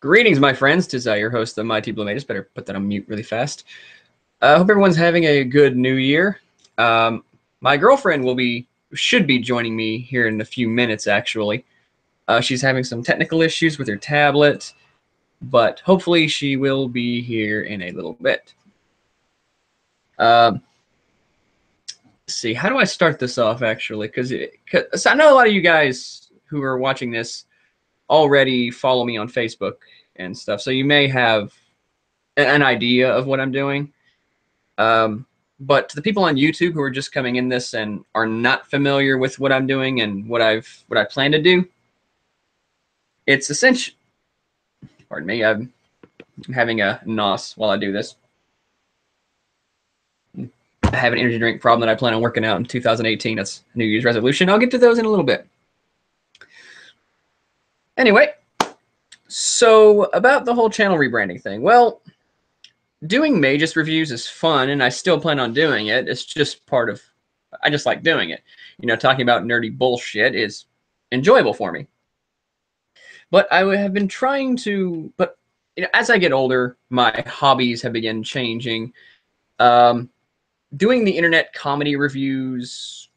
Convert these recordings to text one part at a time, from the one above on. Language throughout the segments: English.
Greetings, my friends. 'Tis your host, the Mighty Blue Magus. Better put that on mute really fast. I hope everyone's having a good new year. My girlfriend should be joining me here in a few minutes, actually. She's having some technical issues with her tablet, but hopefully she will be here in a little bit. Let's see, how do I start this off, actually? Because I know a lot of you guys who are watching this already follow me on Facebook and stuff, so you may have an idea of what I'm doing. But to the people on YouTube who are just coming in this and are not familiar with what I'm doing and what I plan to do, it's essentially, pardon me, I'm having a nos while I do this. I have an energy drink problem that I plan on working out in 2018. That's New Year's resolution. I'll get to those in a little bit. Anyway, so about the whole channel rebranding thing. Well, doing Magus reviews is fun, and I still plan on doing it. It's just part of, I just like doing it. You know, talking about nerdy bullshit is enjoyable for me. But I have been trying to, but you know, as I get older, my hobbies have begun changing. Doing the internet comedy reviews,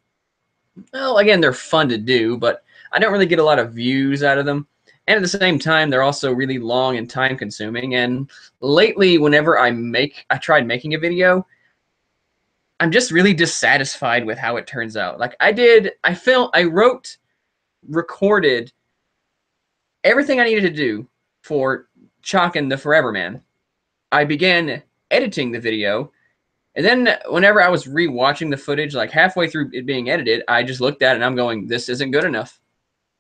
well, again, they're fun to do, but I don't really get a lot of views out of them. And at the same time, they're also really long and time consuming. And lately, whenever I tried making a video, I'm just really dissatisfied with how it turns out. Like I wrote, recorded everything I needed to do for Chalkin' the Forever Man. I began editing the video, and then whenever I was rewatching the footage, like halfway through it being edited, I just looked at it and I'm going, this isn't good enough.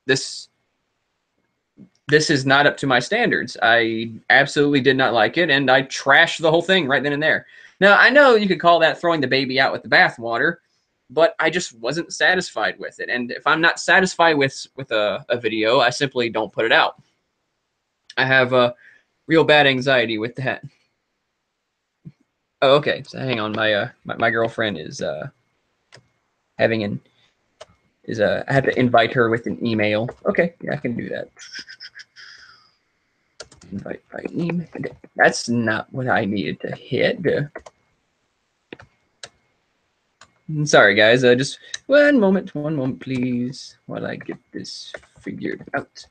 This is not up to my standards. I absolutely did not like it, and I trashed the whole thing right then and there. Now, I know you could call that throwing the baby out with the bathwater, but I just wasn't satisfied with it. And if I'm not satisfied with a video, I simply don't put it out. I have a real bad anxiety with that. Oh, okay. So hang on, my girlfriend is having an I have to invite her with an email. Okay, yeah, I can do that. Invite by email. That's not what I needed to hit. Sorry, guys. Just one moment, please, while I get this figured out.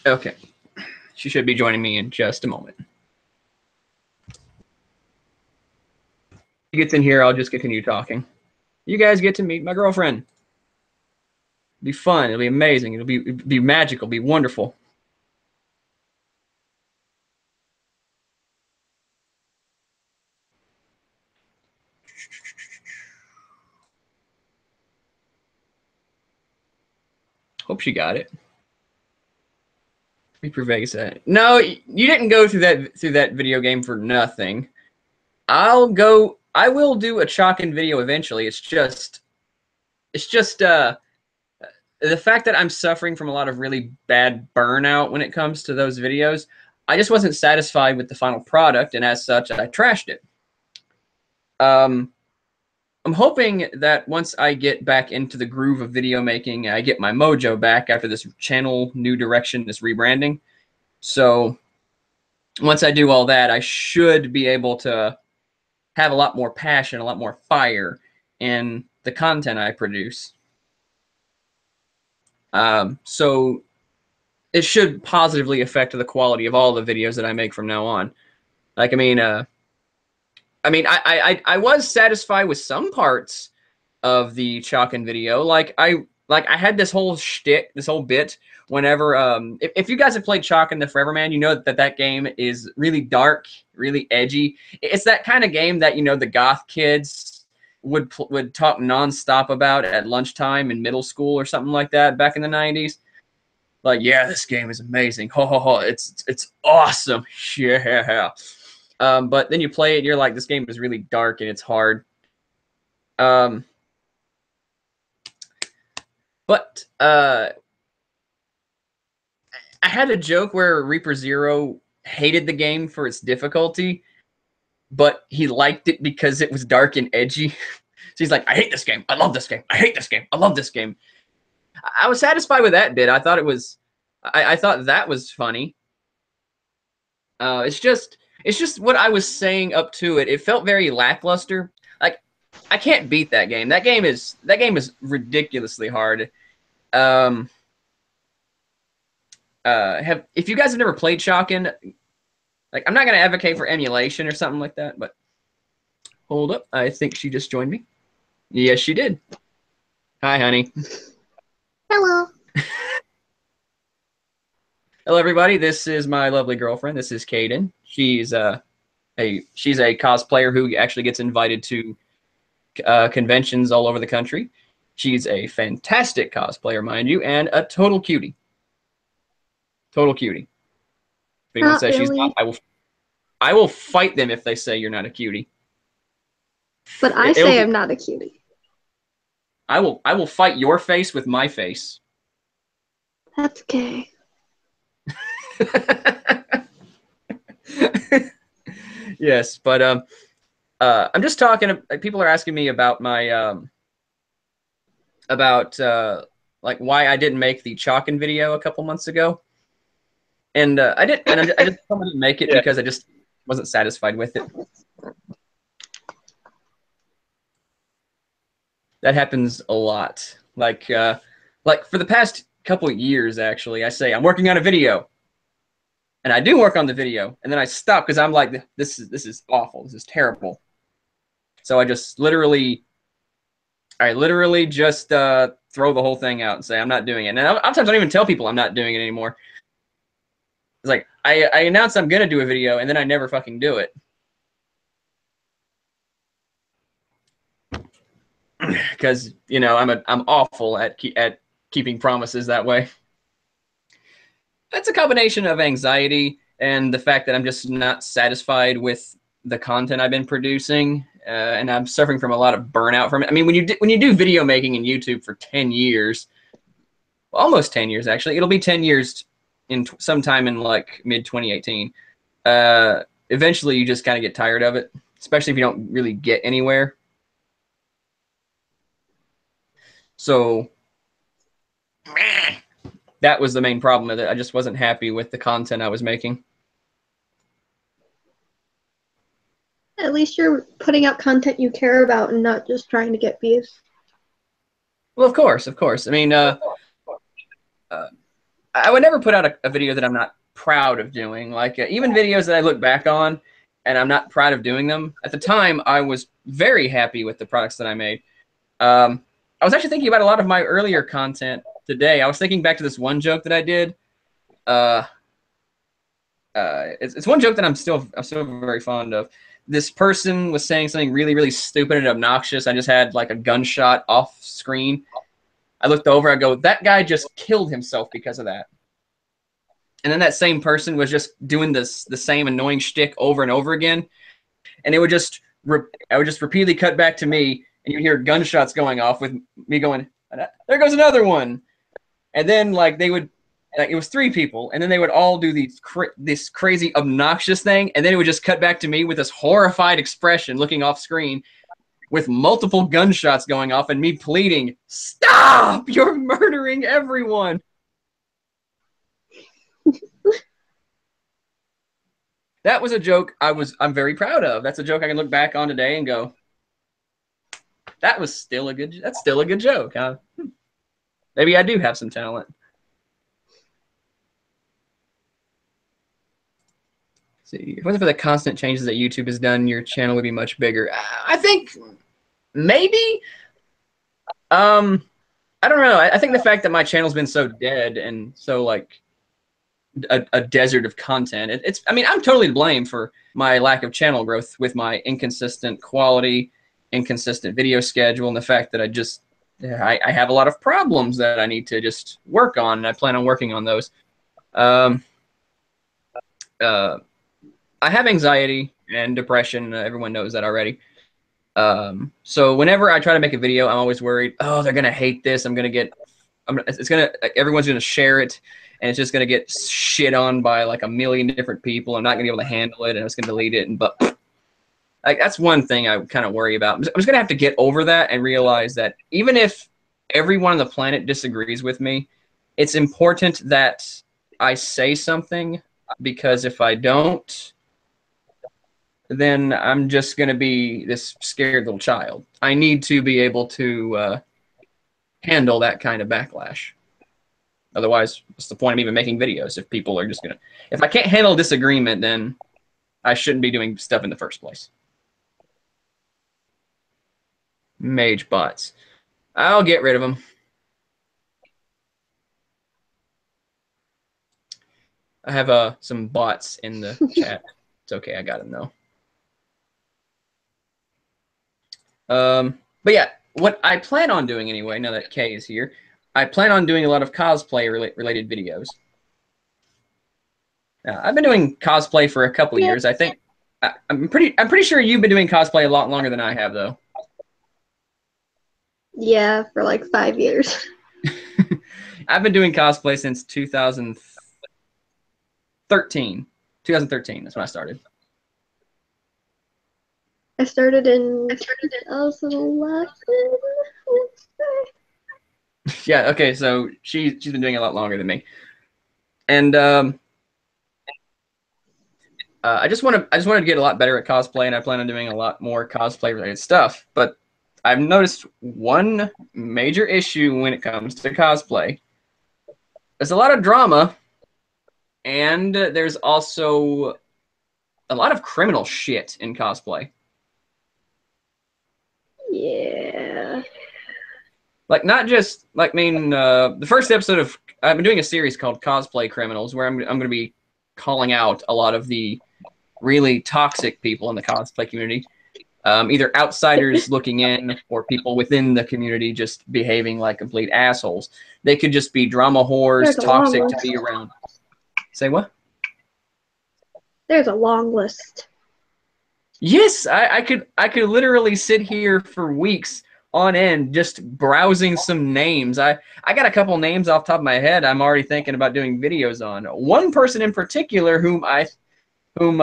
Okay, she should be joining me in just a moment. If she gets in here, I'll just continue talking. You guys get to meet my girlfriend. It'll be fun. It'll be amazing. It'll be magical. It'll be wonderful. Hope she got it. Reaper Vegas. No, you didn't go through that video game for nothing. I will do a Chalkin' video eventually. It's just the fact that I'm suffering from a lot of really bad burnout when it comes to those videos. I just wasn't satisfied with the final product, and as such, I trashed it. I'm hoping that once I get back into the groove of video making, I get my mojo back after this channel new direction, this rebranding. So once I do all that, I should be able to have a lot more passion, a lot more fire in the content I produce. So it should positively affect the quality of all the videos that I make from now on. Like, I was satisfied with some parts of the Chalkin' video. Like I had this whole shtick, this whole bit. Whenever if you guys have played Chalkin' the Forever Man, you know that game is really dark, really edgy. It's that kind of game that, you know, the goth kids would talk nonstop about at lunchtime in middle school or something like that back in the 90s. Like, yeah, this game is amazing. Ho ho ho! It's awesome. Yeah. But then you play it, and you're like, this game is really dark and it's hard. But I had a joke where Reaper Zero hated the game for its difficulty, but he liked it because it was dark and edgy. She's like, I hate this game. I love this game. I hate this game. I love this game. I was satisfied with that bit. I thought it was, I thought that was funny. It's just what I was saying up to it. It felt very lackluster. Like, I can't beat that game. That game is ridiculously hard. If you guys have never played Shockin', like, I'm not gonna advocate for emulation or something like that, but hold up, I think she just joined me. Yes, she did. Hi, honey. Hello. Hello, everybody. This is my lovely girlfriend. This is Kayden. She's a cosplayer who actually gets invited to conventions all over the country. She's a fantastic cosplayer, mind you, and a total cutie. Total cutie. If anyone says she's not, I will fight them if they say you're not a cutie. But I say I'm not a cutie. I will fight your face with my face. That's gay. Yes, but I'm just talking. People are asking me about my like why I didn't make the Chalkin' video a couple months ago, and I just didn't make it because I just wasn't satisfied with it. That happens a lot. Like for the past couple of years, actually, I say I'm working on a video, and I do work on the video, and then I stop because I'm like, this is awful. This is terrible. So I literally just throw the whole thing out and say I'm not doing it. And sometimes I don't even tell people I'm not doing it anymore. It's like I announce I'm gonna do a video, and then I never fucking do it. Because, you know, I'm awful at keeping promises that way. That's a combination of anxiety and the fact that I'm just not satisfied with the content I've been producing, and I'm suffering from a lot of burnout from it. I mean, when you do video making in YouTube for 10 years, well, almost 10 years actually, it'll be 10 years in sometime in like mid 2018. Eventually, you just kind of get tired of it, especially if you don't really get anywhere. So that was the main problem with it. I just wasn't happy with the content I was making. At least you're putting out content you care about and not just trying to get views. Well, of course. I mean, I would never put out a video that I'm not proud of doing. Like, even videos that I look back on and I'm not proud of doing them. At the time, I was very happy with the products that I made. I was actually thinking about a lot of my earlier content today. I was thinking back to this one joke that I did. It's one joke that I'm still very fond of. This person was saying something really, really stupid and obnoxious. I just had like a gunshot off screen. I looked over, I go, that guy just killed himself because of that. And then that same person was just doing the same annoying shtick over and over again. And it would I would just repeatedly cut back to me, and you'd hear gunshots going off with me going, there goes another one. And then like they would, like, it was 3 people, and then they would all do this crazy obnoxious thing, and then it would just cut back to me with this horrified expression looking off screen with multiple gunshots going off and me pleading, stop, you're murdering everyone. That was a joke I'm very proud of. That's a joke I can look back on today and go, that's still a good joke, huh? Maybe I do have some talent. Let's see, if it wasn't for the constant changes that YouTube has done, your channel would be much bigger. I think maybe. I don't know. I think the fact that my channel's been so dead and so like a desert of content, I mean, I'm totally to blame for my lack of channel growth with my inconsistent quality, inconsistent video schedule, and the fact that I have a lot of problems that I need to just work on, and I plan on working on those. I have anxiety and depression. Everyone knows that already. So whenever I try to make a video, I'm always worried, oh, they're going to hate this. Everyone's going to share it, and it's just going to get shit on by like a million different people. I'm not going to be able to handle it, and I'm just going to delete it. Like, that's one thing I kind of worry about. I'm just going to have to get over that and realize that even if everyone on the planet disagrees with me, it's important that I say something, because if I don't, then I'm just going to be this scared little child. I need to be able to handle that kind of backlash. Otherwise, what's the point of even making videos if people are just going to... If I can't handle disagreement, then I shouldn't be doing stuff in the first place. Mage bots. I'll get rid of them. I have some bots in the chat. It's okay, I got them though. But yeah, what I plan on doing anyway, now that Kay is here, I plan on doing a lot of cosplay related videos. I've been doing cosplay for a couple years. I think I'm pretty sure you've been doing cosplay a lot longer than I have, though. Yeah, for like 5 years. I've been doing cosplay since 2013. 2013, that's when I started. I started in 2011. Yeah, okay, so she's been doing a lot longer than me. And I just wanted to get a lot better at cosplay, and I plan on doing a lot more cosplay related stuff. But I've noticed one major issue when it comes to cosplay. There's a lot of drama, and there's also a lot of criminal shit in cosplay. Yeah. Like, not just like, I mean, the first episode of... I've been doing a series called Cosplay Criminals, where I'm going to be calling out a lot of the really toxic people in the cosplay community. Either outsiders looking in or people within the community just behaving like complete assholes. They could just be drama whores, toxic to be around. Say what? There's a long list. Yes, I could literally sit here for weeks on end just browsing some names. I got a couple names off the top of my head I'm already thinking about doing videos on. One person in particular whom I would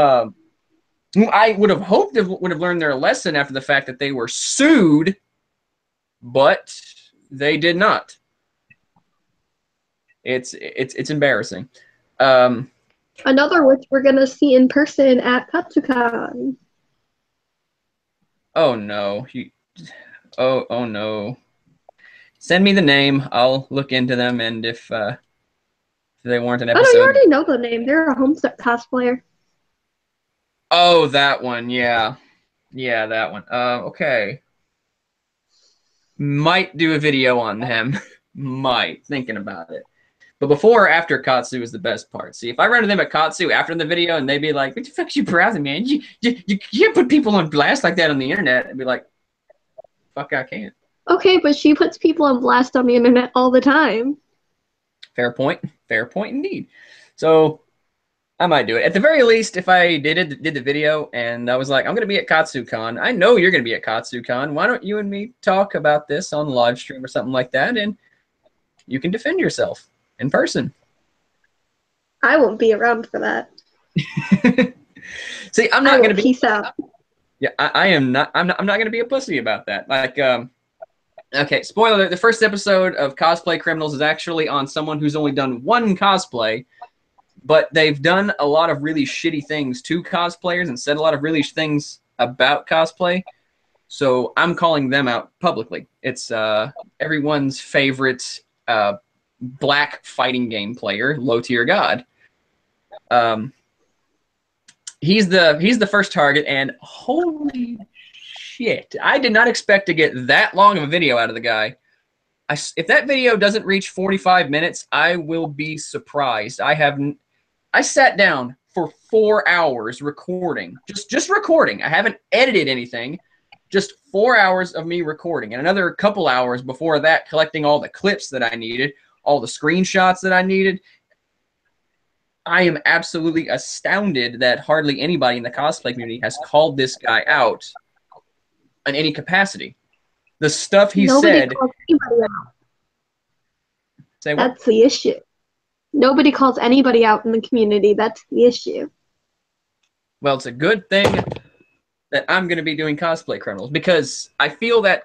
have hoped would have learned their lesson after the fact that they were sued, but they did not. It's embarrassing. Another which we're gonna see in person at Katsucon. Oh no. Oh no. Send me the name. I'll look into them, and if they warrant an episode. Oh no, you already know the name. They're a Homestuck cosplayer. Oh, that one, yeah. Yeah, that one. Okay. Might do a video on them. Might. Thinking about it. But before or after Katsu is the best part. See, if I run into them at Katsu after the video and they'd be like, what the fuck you browsing, man? You can't put people on blast like that on the internet. I'd be like, fuck, I can't. Okay, but she puts people on blast on the internet all the time. Fair point. Fair point indeed. So I might do it. At the very least, if I did the video and I was like, I'm going to be at KatsuCon. I know you're going to be at KatsuCon. Why don't you and me talk about this on Livestream or something like that, and you can defend yourself in person. I won't be around for that. See, I'm not going to be... Peace out. Yeah, I am not... I'm not going to be a pussy about that. Like, okay, spoiler alert, the first episode of Cosplay Criminals is actually on someone who's only done one cosplay, but they've done a lot of really shitty things to cosplayers and said a lot of really things about cosplay. So I'm calling them out publicly. It's everyone's favorite black fighting game player, Low Tier God. He's the first target, and holy shit, I did not expect to get that long of a video out of the guy. If that video doesn't reach 45 minutes, I will be surprised. I sat down for 4 hours recording, just recording. I haven't edited anything, just 4 hours of me recording, and another couple hours before that collecting all the clips that I needed, all the screenshots that I needed. I am absolutely astounded that hardly anybody in the cosplay community has called this guy out in any capacity. The stuff he said. Calls anybody out. Say what? That's the issue. Nobody calls anybody out in the community. That's the issue. Well, it's a good thing that I'm going to be doing cosplay criminals, because I feel that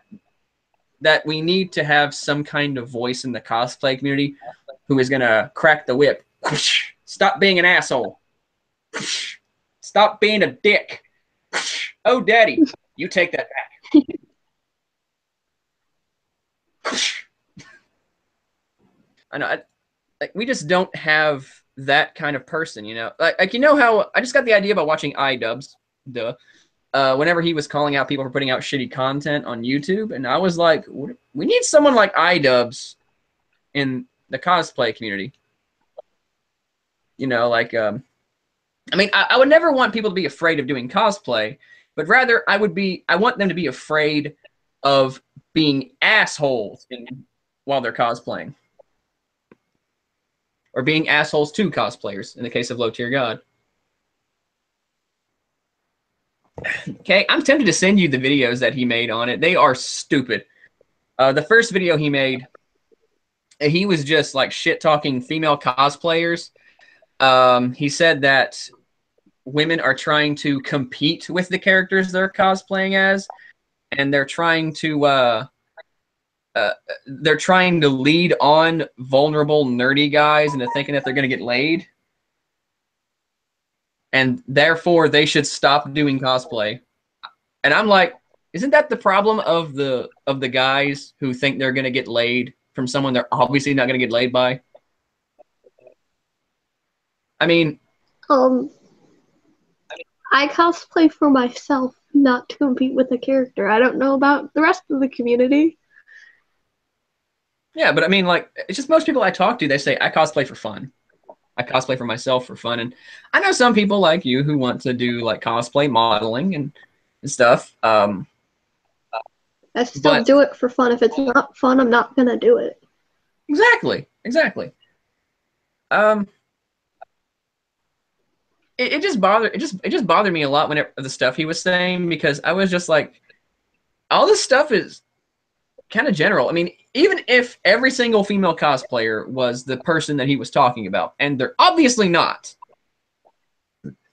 we need to have some kind of voice in the cosplay community who is going to crack the whip. Stop being an asshole. Stop being a dick. Oh, daddy, you take that back. I know. Like, we just don't have that kind of person, you know? Like you know how I just got the idea about watching iDubbbz, duh. Whenever he was calling out people for putting out shitty content on YouTube, and I was like, we need someone like iDubbbz in the cosplay community. You know, like, I mean, I would never want people to be afraid of doing cosplay, but rather I want them to be afraid of being assholes while they're cosplaying. Or being assholes to cosplayers, in the case of Low Tier God. Okay, I'm tempted to send you the videos that he made on it. They are stupid. The first video he made, he was just like shit-talking female cosplayers. He said that women are trying to compete with the characters they're cosplaying as, and they're trying to lead on vulnerable, nerdy guys into thinking that they're going to get laid. And therefore, they should stop doing cosplay. And I'm like, isn't that the problem of the guys who think they're going to get laid from someone they're obviously not going to get laid by? I mean... I cosplay for myself, not to compete with a character. I don't know about the rest of the community. Yeah, but I mean, like, it's just most people I talk to, they say, I cosplay for fun. I cosplay for myself for fun. And I know some people like you who want to do, like, cosplay modeling and stuff. I still do it for fun. If it's not fun, I'm not going to do it. Exactly. Exactly. It just bothered me a lot whenever the stuff he was saying, because I was just like, all this stuff is kind of general. I mean, even if every single female cosplayer was the person that he was talking about, and they're obviously not,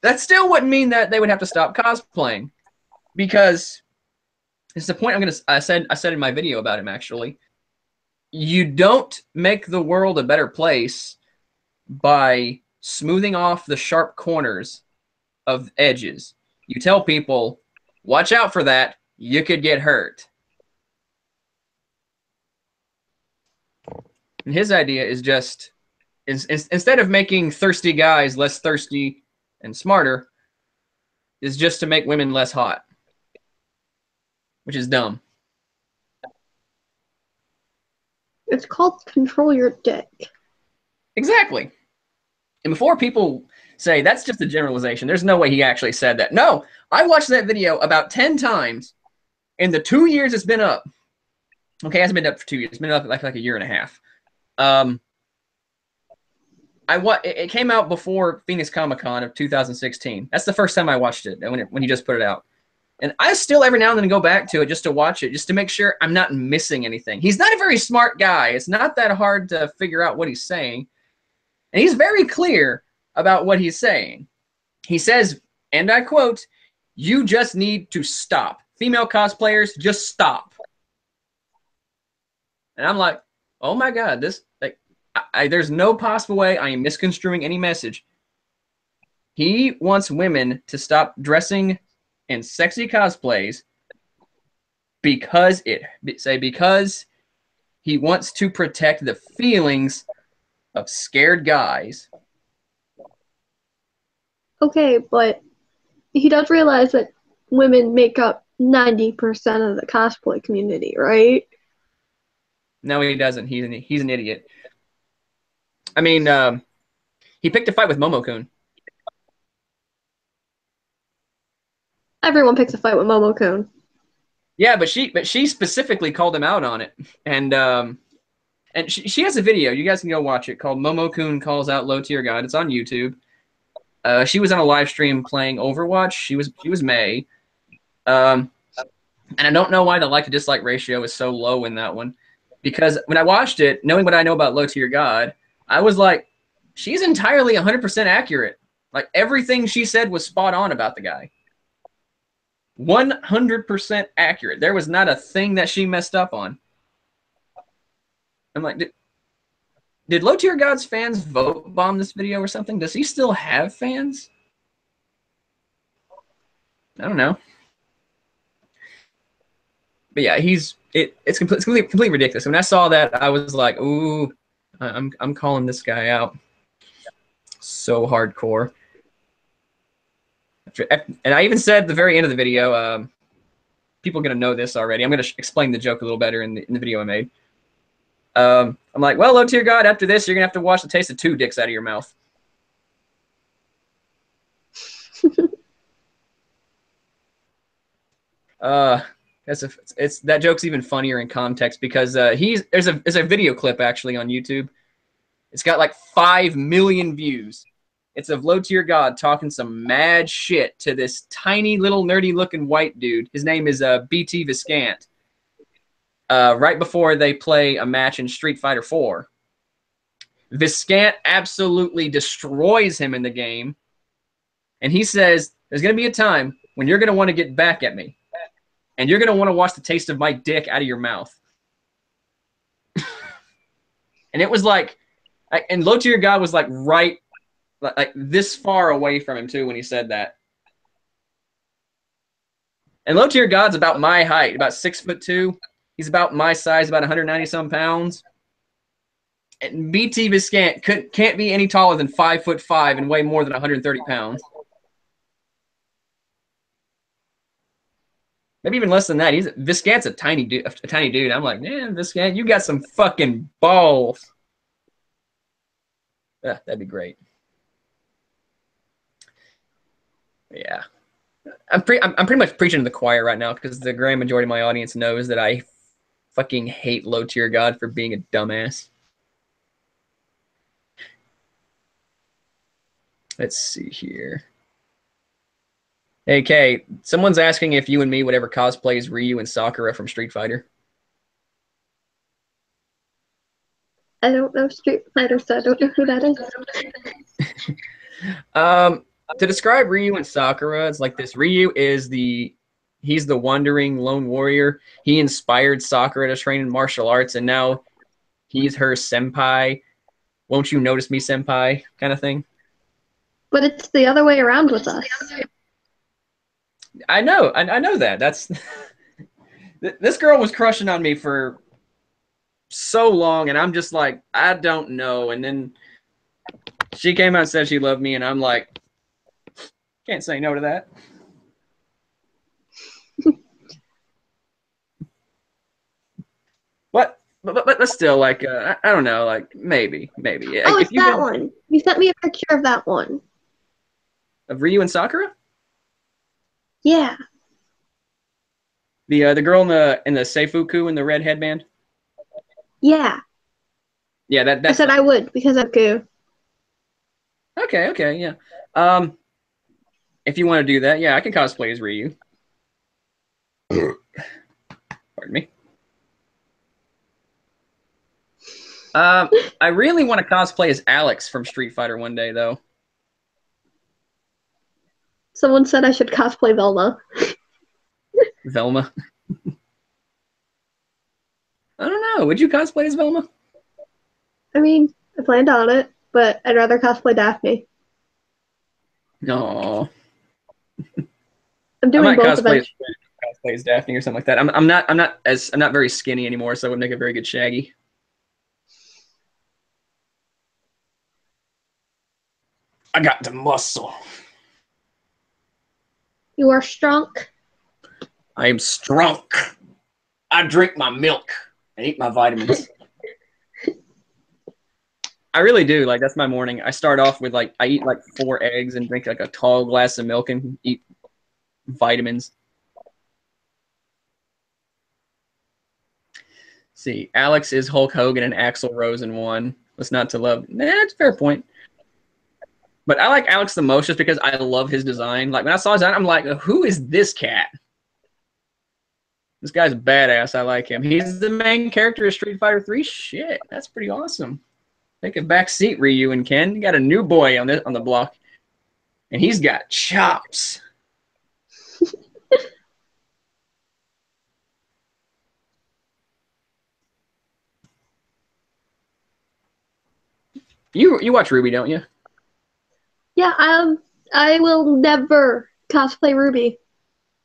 that still wouldn't mean that they would have to stop cosplaying, because it's the point I said in my video about him, actually. You don't make the world a better place by smoothing off the sharp corners of edges. You tell people, watch out for that, you could get hurt. And his idea is just, instead of making thirsty guys less thirsty and smarter, is just to make women less hot, which is dumb. It's called control your dick. Exactly. And before people say, that's just a generalization, there's no way he actually said that. No, I watched that video about 10 times in the 2 years it's been up. Okay, it hasn't been up for 2 years. It's been up like a year and a half. It came out before Phoenix Comic-Con of 2016. That's the first time I watched it, when he just put it out. And I still every now and then go back to it just to watch it, just to make sure I'm not missing anything. He's not a very smart guy. It's not that hard to figure out what he's saying. And he's very clear about what he's saying. He says, and I quote, "You just need to stop. Female cosplayers, just stop." And I'm like, oh my God, this, like, there's no possible way I am misconstruing any message. He wants women to stop dressing in sexy cosplays because he wants to protect the feelings of scared guys. Okay, but he does realize that women make up 90% of the cosplay community, right? No, he doesn't. He's an idiot. I mean, he picked a fight with Momo-kun. Everyone picks a fight with Momo-kun. Yeah, but she specifically called him out on it, and she has a video. You guys can go watch it, called Momo-kun Calls Out Low Tier God. It's on YouTube. She was on a live stream playing Overwatch. She was May, and I don't know why the like to dislike ratio is so low in that one, because when I watched it, knowing what I know about Low Tier God, I was like, she's entirely 100% accurate. Like, everything she said was spot on about the guy. 100% accurate. There was not a thing that she messed up on. I'm like, did Low Tier God's fans vote bomb this video or something? Does he still have fans? I don't know. But yeah, it's completely ridiculous. When I saw that, I was like, ooh, I'm calling this guy out. So hardcore. And I even said at the very end of the video, people are gonna know this already. I'm gonna explain the joke a little better in the video I made. I'm like, well, Low Tier God, after this, you're gonna have to watch the taste of 2 dicks out of your mouth. That joke's even funnier in context because there's a video clip actually on YouTube. It's got like 5 million views. It's of Low Tier God talking some mad shit to this tiny little nerdy looking white dude. His name is BT Viscant. Right before they play a match in Street Fighter 4. Viscant absolutely destroys him in the game. And he says, there's going to be a time when you're going to want to get back at me. And you're going to want to watch the taste of my dick out of your mouth. And it was like, and Low Tier God was like right, like this far away from him too when he said that. And Low Tier God's about my height, about 6'2". He's about my size, about 190 some pounds. And BT Viscant can't be any taller than 5'5" and weigh more than 130 pounds. Maybe even less than that. Viscant's a tiny dude. I'm like, man, Viscant, you got some fucking balls. Yeah, that'd be great. Yeah, I'm pretty much preaching to the choir right now because the grand majority of my audience knows that I fucking hate Low Tier God for being a dumbass. Let's see here. Hey, Kay, someone's asking if you and me would ever cosplay as Ryu and Sakura from Street Fighter. I don't know Street Fighter, so I don't know who that is. To describe Ryu and Sakura, it's like this. Ryu is he's the wandering lone warrior. He inspired Sakura to train in martial arts, and now he's her senpai. Won't you notice me, senpai? Kind of thing. But it's the other way around with us. I know that. That's this girl was crushing on me for so long, and I'm just like, I don't know. And then she came out and said she loved me, and I'm like, can't say no to that. But still, like, I don't know, like, maybe. Oh, it's that one. You sent me a picture of that one. Of Ryu and Sakura? Yeah. The girl in the Seifuku in the red headband? Yeah. Yeah, that's I said I would because I'm cool. Okay, yeah. If you want to do that, yeah, I can cosplay as Ryu. Pardon me. I really want to cosplay as Alex from Street Fighter one day, though. Someone said I should cosplay Velma. Velma. I don't know. Would you cosplay as Velma? I mean, I planned on it, but I'd rather cosplay Daphne. No. I'm doing both eventually. Cosplay as Daphne or something like that. I'm not very skinny anymore, so it would make a very good Shaggy. I got the muscle. You are strong. I am strong. I drink my milk and eat my vitamins. I really do. Like, that's my morning. I start off with, like, I eat, like, 4 eggs and drink, like, a tall glass of milk and eat vitamins. See, Alex is Hulk Hogan and Axl Rose in one. What's not to love? Nah, it's a fair point. But I like Alex the most just because I love his design. Like, when I saw his design, I'm like, who is this cat? This guy's a badass. I like him. He's the main character of Street Fighter 3. Shit, that's pretty awesome. Take a back seat, Ryu and Ken. You got a new boy on the block. And he's got chops. You watch Ruby, don't you? Yeah, I will never cosplay Ruby.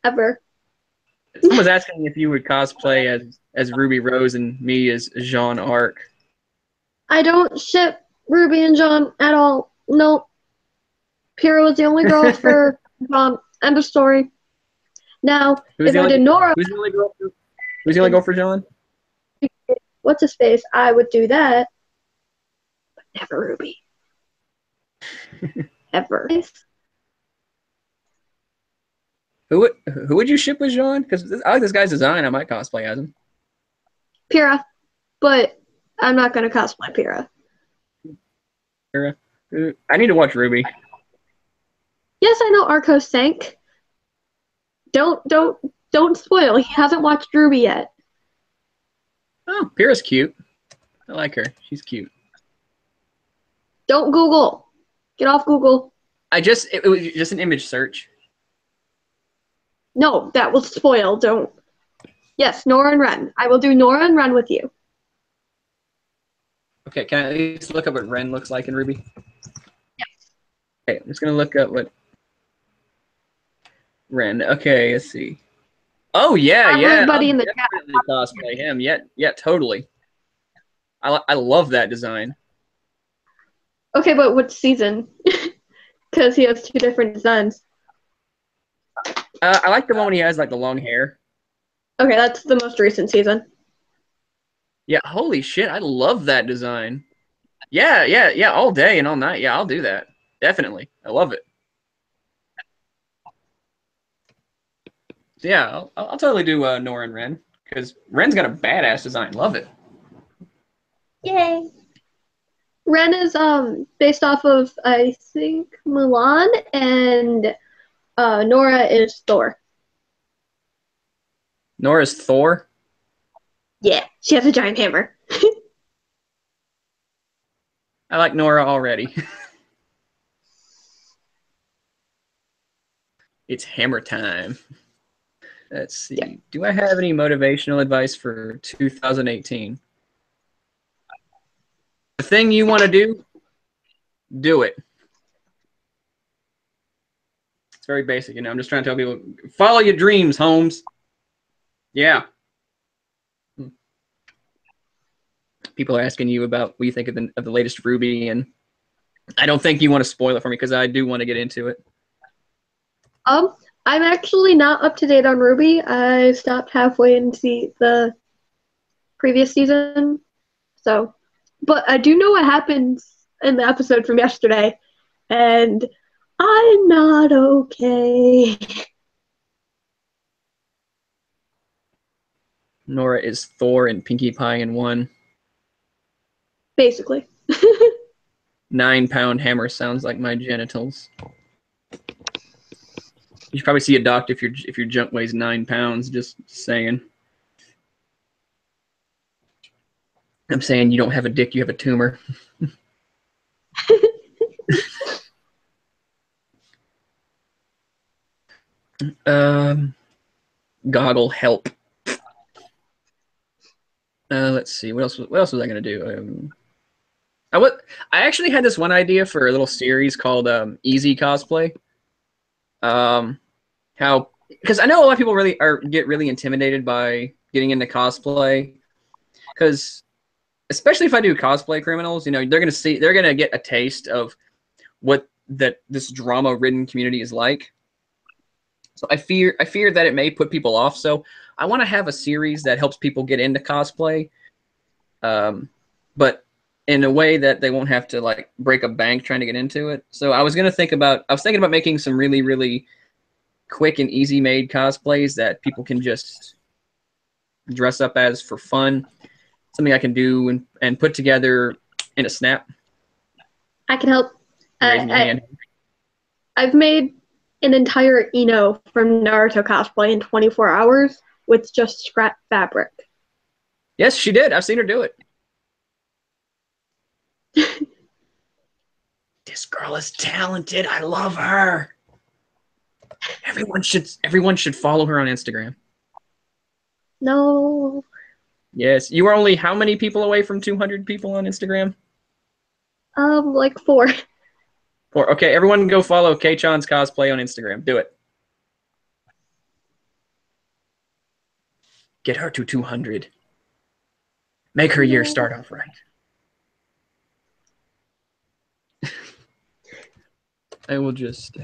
Ever. Someone was asking if you would cosplay as Ruby Rose and me as Jean Arc. I don't ship Ruby and John at all. Nope. Pyrrha was the only girl for end of story. Now, if I did Nora, who's the only girl? Who's the only girl for Jean? what's his face? I would do that, but never Ruby. Ever. Who would you ship with Jean? Because I like this guy's design. I might cosplay as him. Pyrrha, but I'm not gonna cosplay Pyrrha. I need to watch Ruby. Yes, I know Arcos sank. Don't spoil. He hasn't watched Ruby yet. Oh, Pyrrha's cute. I like her. She's cute. Don't Google. Get off Google. It was just an image search. No, that will spoil. Don't. Yes, Nora and Ren. I will do Nora and Ren with you. Okay, can I at least look up what Ren looks like in Ruby? Yes. Okay, I'm just gonna look up what Ren. Okay, let's see. Oh yeah, Everybody in the chat. Cosplay him. Yeah, totally. I love that design. Okay, but what season? Because he has two different designs. I like the one when he has like the long hair. Okay, that's the most recent season. Yeah, holy shit, I love that design. Yeah, all day and all night. Yeah, I'll do that. Definitely. I love it. So yeah, I'll totally do Nora and Ren, because Ren's got a badass design. Love it. Yay. Ren is based off of, I think, Mulan, and Nora is Thor. Nora's Thor? Yeah, she has a giant hammer. I like Nora already. It's hammer time. Let's see. Yeah. Do I have any motivational advice for 2018? The thing you want to do it. It's very basic, you know. I'm just trying to tell people, follow your dreams, Holmes. Yeah. People are asking you about what you think of the latest Ruby, and I don't think you want to spoil it for me because I do want to get into it. I'm actually not up to date on Ruby. I stopped halfway into the previous season, so. But I do know what happens in the episode from yesterday, and I'm not okay. Nora is Thor and Pinkie Pie in one. Basically. 9-pound hammer sounds like my genitals. You should probably see a doctor if your junk weighs 9 pounds. Just saying. I'm saying you don't have a dick, you have a tumor. Goggle help. Let's see. What else was I gonna do? I actually had this one idea for a little series called Easy Cosplay. Because I know a lot of people get really intimidated by getting into cosplay. Because especially if I do cosplay criminals, you know, they're gonna get a taste of what this drama-ridden community is like. So I fear that it may put people off. So I want to have a series that helps people get into cosplay, but in a way that they won't have to like break a bank trying to get into it. So I was thinking about making some really, really quick and easy made cosplays that people can just dress up as for fun. Something I can do and put together in a snap. I can help. I've made an entire Ino from Naruto cosplay in 24 hours with just scrap fabric. Yes, she did. I've seen her do it. This girl is talented. I love her. Everyone should follow her on Instagram. No. Yes. You were only how many people away from 200 people on Instagram? Like 4. 4. Okay, everyone go follow K-chan's Cosplay on Instagram. Do it. Get her to 200. Make her year start off right. I will just...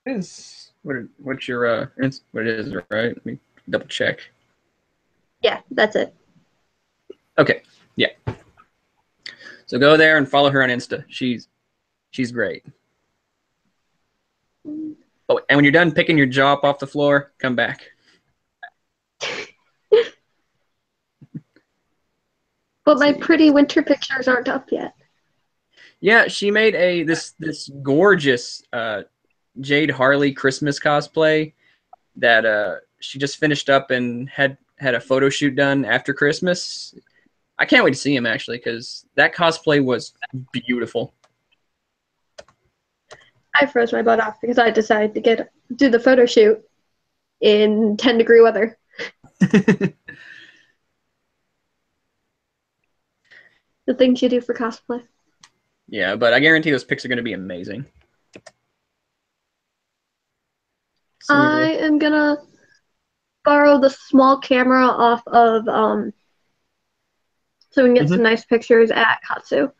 what's your... what it is, right? Let me double check. Yeah, that's it. Okay, yeah. So go there and follow her on Insta. She's great. Oh, and when you're done picking your jaw up off the floor, come back. But my pretty winter pictures aren't up yet. Yeah, she made this gorgeous Jade Harley Christmas cosplay that she just finished up and had a photo shoot done after Christmas. I can't wait to see him actually because that cosplay was beautiful. I froze my butt off because I decided to do the photo shoot in 10-degree weather. The things you do for cosplay. Yeah, but I guarantee those pics are going to be amazing. I am gonna borrow the small camera off of so we can get some nice pictures at Katsu.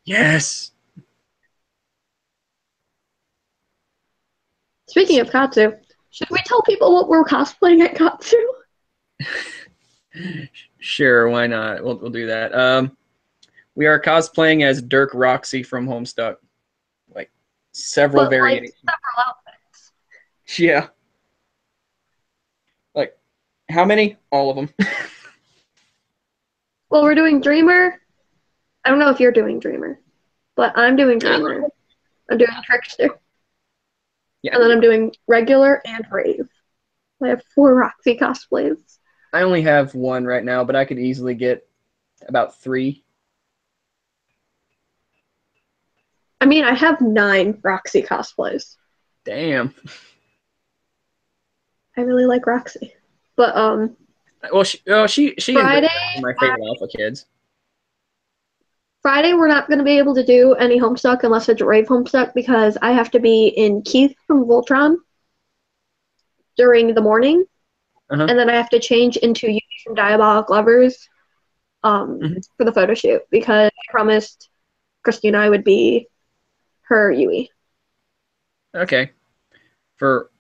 Yes. Speaking of Katsu, should we tell people what we're cosplaying at Katsu? Sure, why not? We'll do that. We are cosplaying as Dirk Roxy from Homestuck. Like several variations. Like, several outfits. Yeah. Like how many? All of them. Well, we're doing Dreamer. I don't know if you're doing Dreamer, but I'm doing Dreamer. I'm doing Trickster. Yeah. And then I'm doing regular and Rave. I have 4 Roxy cosplays. I only have 1 right now, but I could easily get about 3. I mean, I have 9 Roxy cosplays. Damn. I really like Roxy. But well, she Friday, is my favorite Alpha kids. Friday, we're not going to be able to do any Homestuck unless it's Rave Homestuck because I have to be in Keith from Voltron during the morning, and then I have to change into Yui from Diabolic Lovers for the photo shoot because I promised Christina I would be her Yui. Okay. For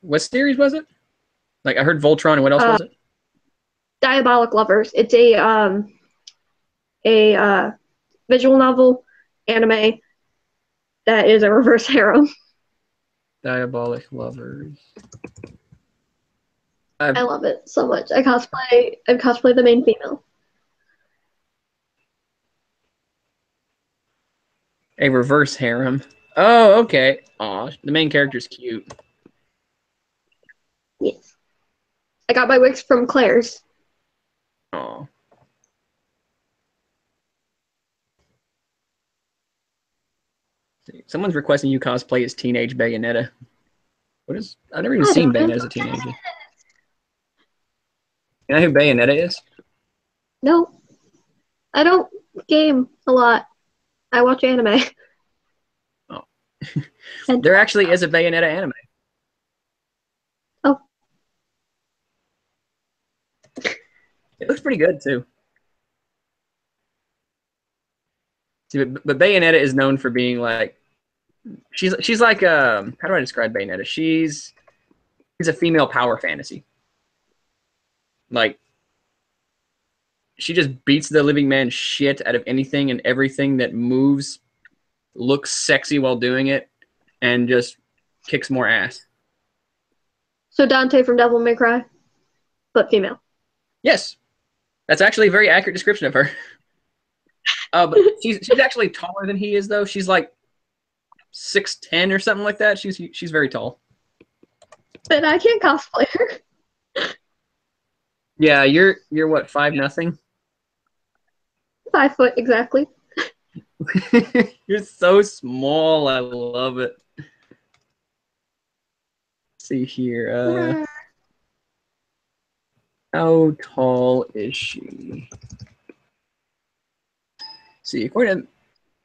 what series was it? Like I heard Voltron, and what else was it? Diabolic Lovers. It's a visual novel anime that is a reverse harem. Diabolic Lovers. I love it so much. I cosplay the main female. A reverse harem. Oh, okay. Aw, the main character's cute. Yes. I got my wigs from Claire's. Aw. Someone's requesting you cosplay as Teenage Bayonetta. What is? I've never even seen Bayonetta as a teenager. You know who Bayonetta is? No. I don't game a lot. I watch anime. Oh. There actually is a Bayonetta anime. Oh. It looks pretty good too. See, but Bayonetta is known for being like she's like how do I describe Bayonetta? She's a female power fantasy. Like she just beats the living man shit out of anything and everything that moves, looks sexy while doing it, and just kicks more ass. So Dante from Devil May Cry, but female. Yes, that's actually a very accurate description of her. But she's actually taller than he is, though. She's like 6'10" or something like that. She's very tall. But I can't cosplay her. Yeah, you're what, 5'0"? 5 foot exactly. You're so small. I love it. Let's see here. How tall is she? See, according to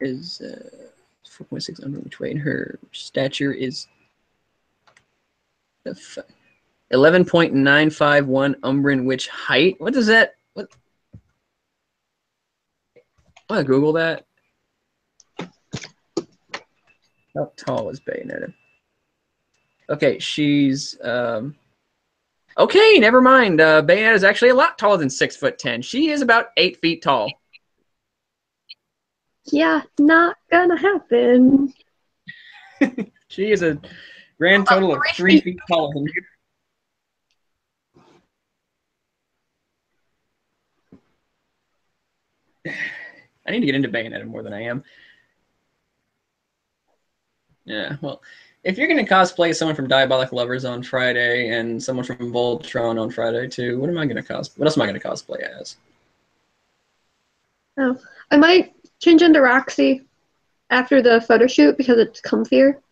is 4.6 under which weight, and her stature is 11.951 Umbran witch height. What does that? What? I'm gonna Google that. How tall is Bayonetta? Okay, she's okay. Never mind. Bayonetta is actually a lot taller than 6'10". She is about 8 feet tall. Yeah, not gonna happen. She is a grand total of 3 feet taller than you. I need to get into Bayonetta more than I am. Yeah, well, if you're going to cosplay someone from Diabolic Lovers on Friday and someone from Voltron on Friday too, what am I going to cosplay? What else am I going to cosplay as? Oh, I might change into Roxy after the photo shoot because it's comfier.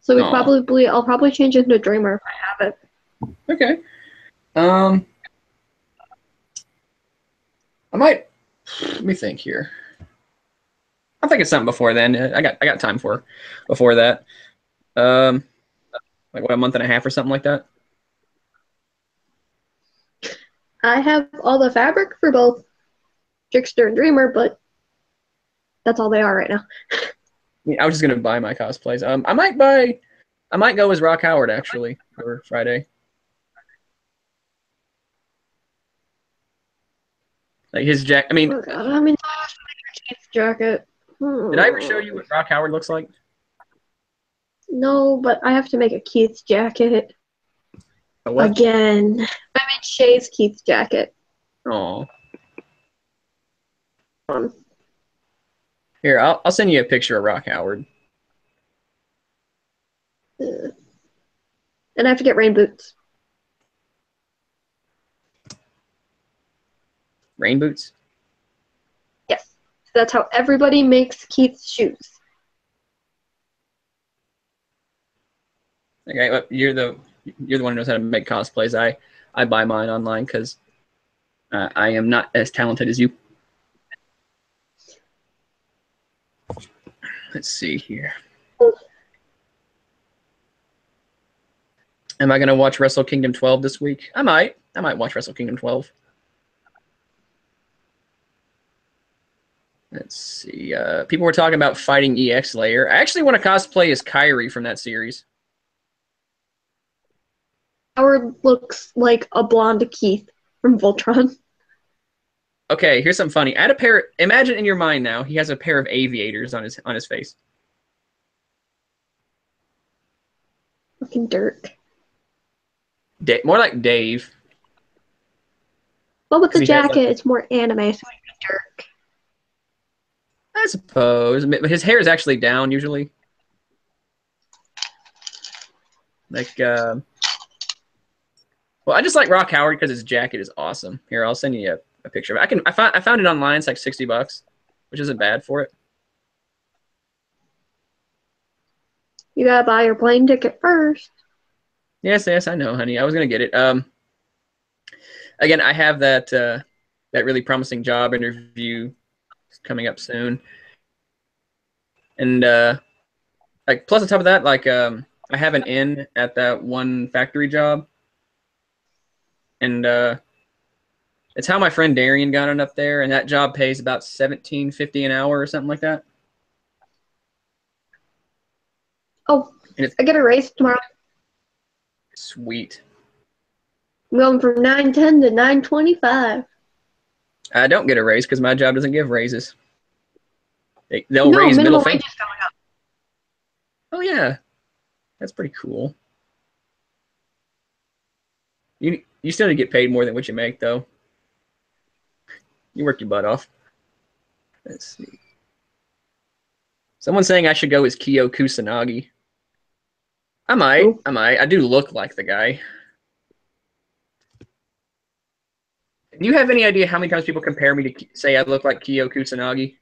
So I'll probably change into Dreamer if I have it. Okay. I might. Let me think here. I'll think of something before then. I got time for before that. Like what, a month and a half or something like that. I have all the fabric for both Trickster and Dreamer, but that's all they are right now. I was just gonna buy my cosplays. I might go as Rock Howard actually for Friday. Like his jacket. I mean, Oh God, I'm in Keith's jacket. Did I ever show you what Rock Howard looks like? No, but I have to make a Keith's jacket. What? Again. I made Shay's Keith's jacket. Oh. Here, I'll send you a picture of Rock Howard. And I have to get rain boots. Rain boots? Yes. That's how everybody makes Keith's shoes. Okay, well, you're the one who knows how to make cosplays. I buy mine online because I am not as talented as you. Let's see here. Am I going to watch Wrestle Kingdom 12 this week? I might watch Wrestle Kingdom 12. Let's see. People were talking about fighting EX Layer. I actually want to cosplay as Kyrie from that series. Howard looks like a blonde Keith from Voltron. Okay, here's something funny. Add a pair. Imagine in your mind now, he has a pair of aviators on his face. Fucking Dirk. More like Dave. But with the jacket, it's more anime, so it's Dirk. I suppose. But his hair is actually down usually. Like, well, I just like Rock Howard because his jacket is awesome. Here, I'll send you a picture of it. I found it online. It's like $60, which isn't bad for it. You gotta buy your plane ticket first. Yes, I know, honey. I was gonna get it. Again, I have that that really promising job interview coming up soon, and like plus on top of that, like I have an in at that one factory job, and it's how my friend Darian got it up there, and that job pays about $17.50 an hour or something like that. Oh, I get a raise tomorrow. Sweet. I'm going from 9:10 to 9:25. I don't get a raise because my job doesn't give raises. They'll raise middle wage finger. is going up. Oh yeah, that's pretty cool. You still need to get paid more than what you make though. You work your butt off. Let's see. Someone's saying I should go as Kyo Kusanagi. I might. Ooh. I do look like the guy. Do you have any idea how many times people compare me to say I look like Kyo Kusanagi?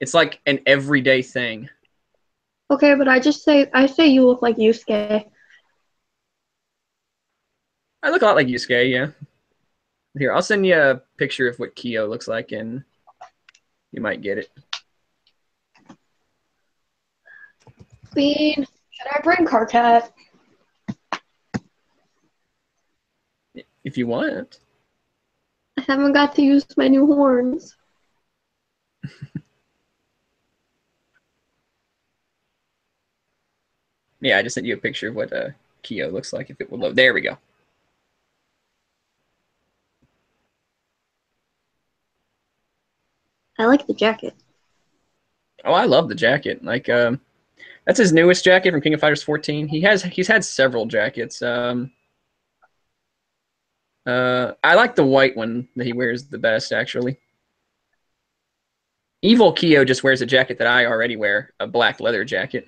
It's like an everyday thing. Okay, but I say you look like Yusuke. I look a lot like Yusuke, yeah. Here, I'll send you a picture of what Kyo looks like, and you might get it. Bean, should I bring Carcat? If you want. I haven't got to use my new horns. Yeah, I just sent you a picture of what Kyo looks like if it will load. There we go. I like the jacket. Oh, I love the jacket. Like, that's his newest jacket from King of Fighters 14. He's had several jackets. I like the white one that he wears the best, actually. Evil Kyo just wears a jacket that I already wear, a black leather jacket.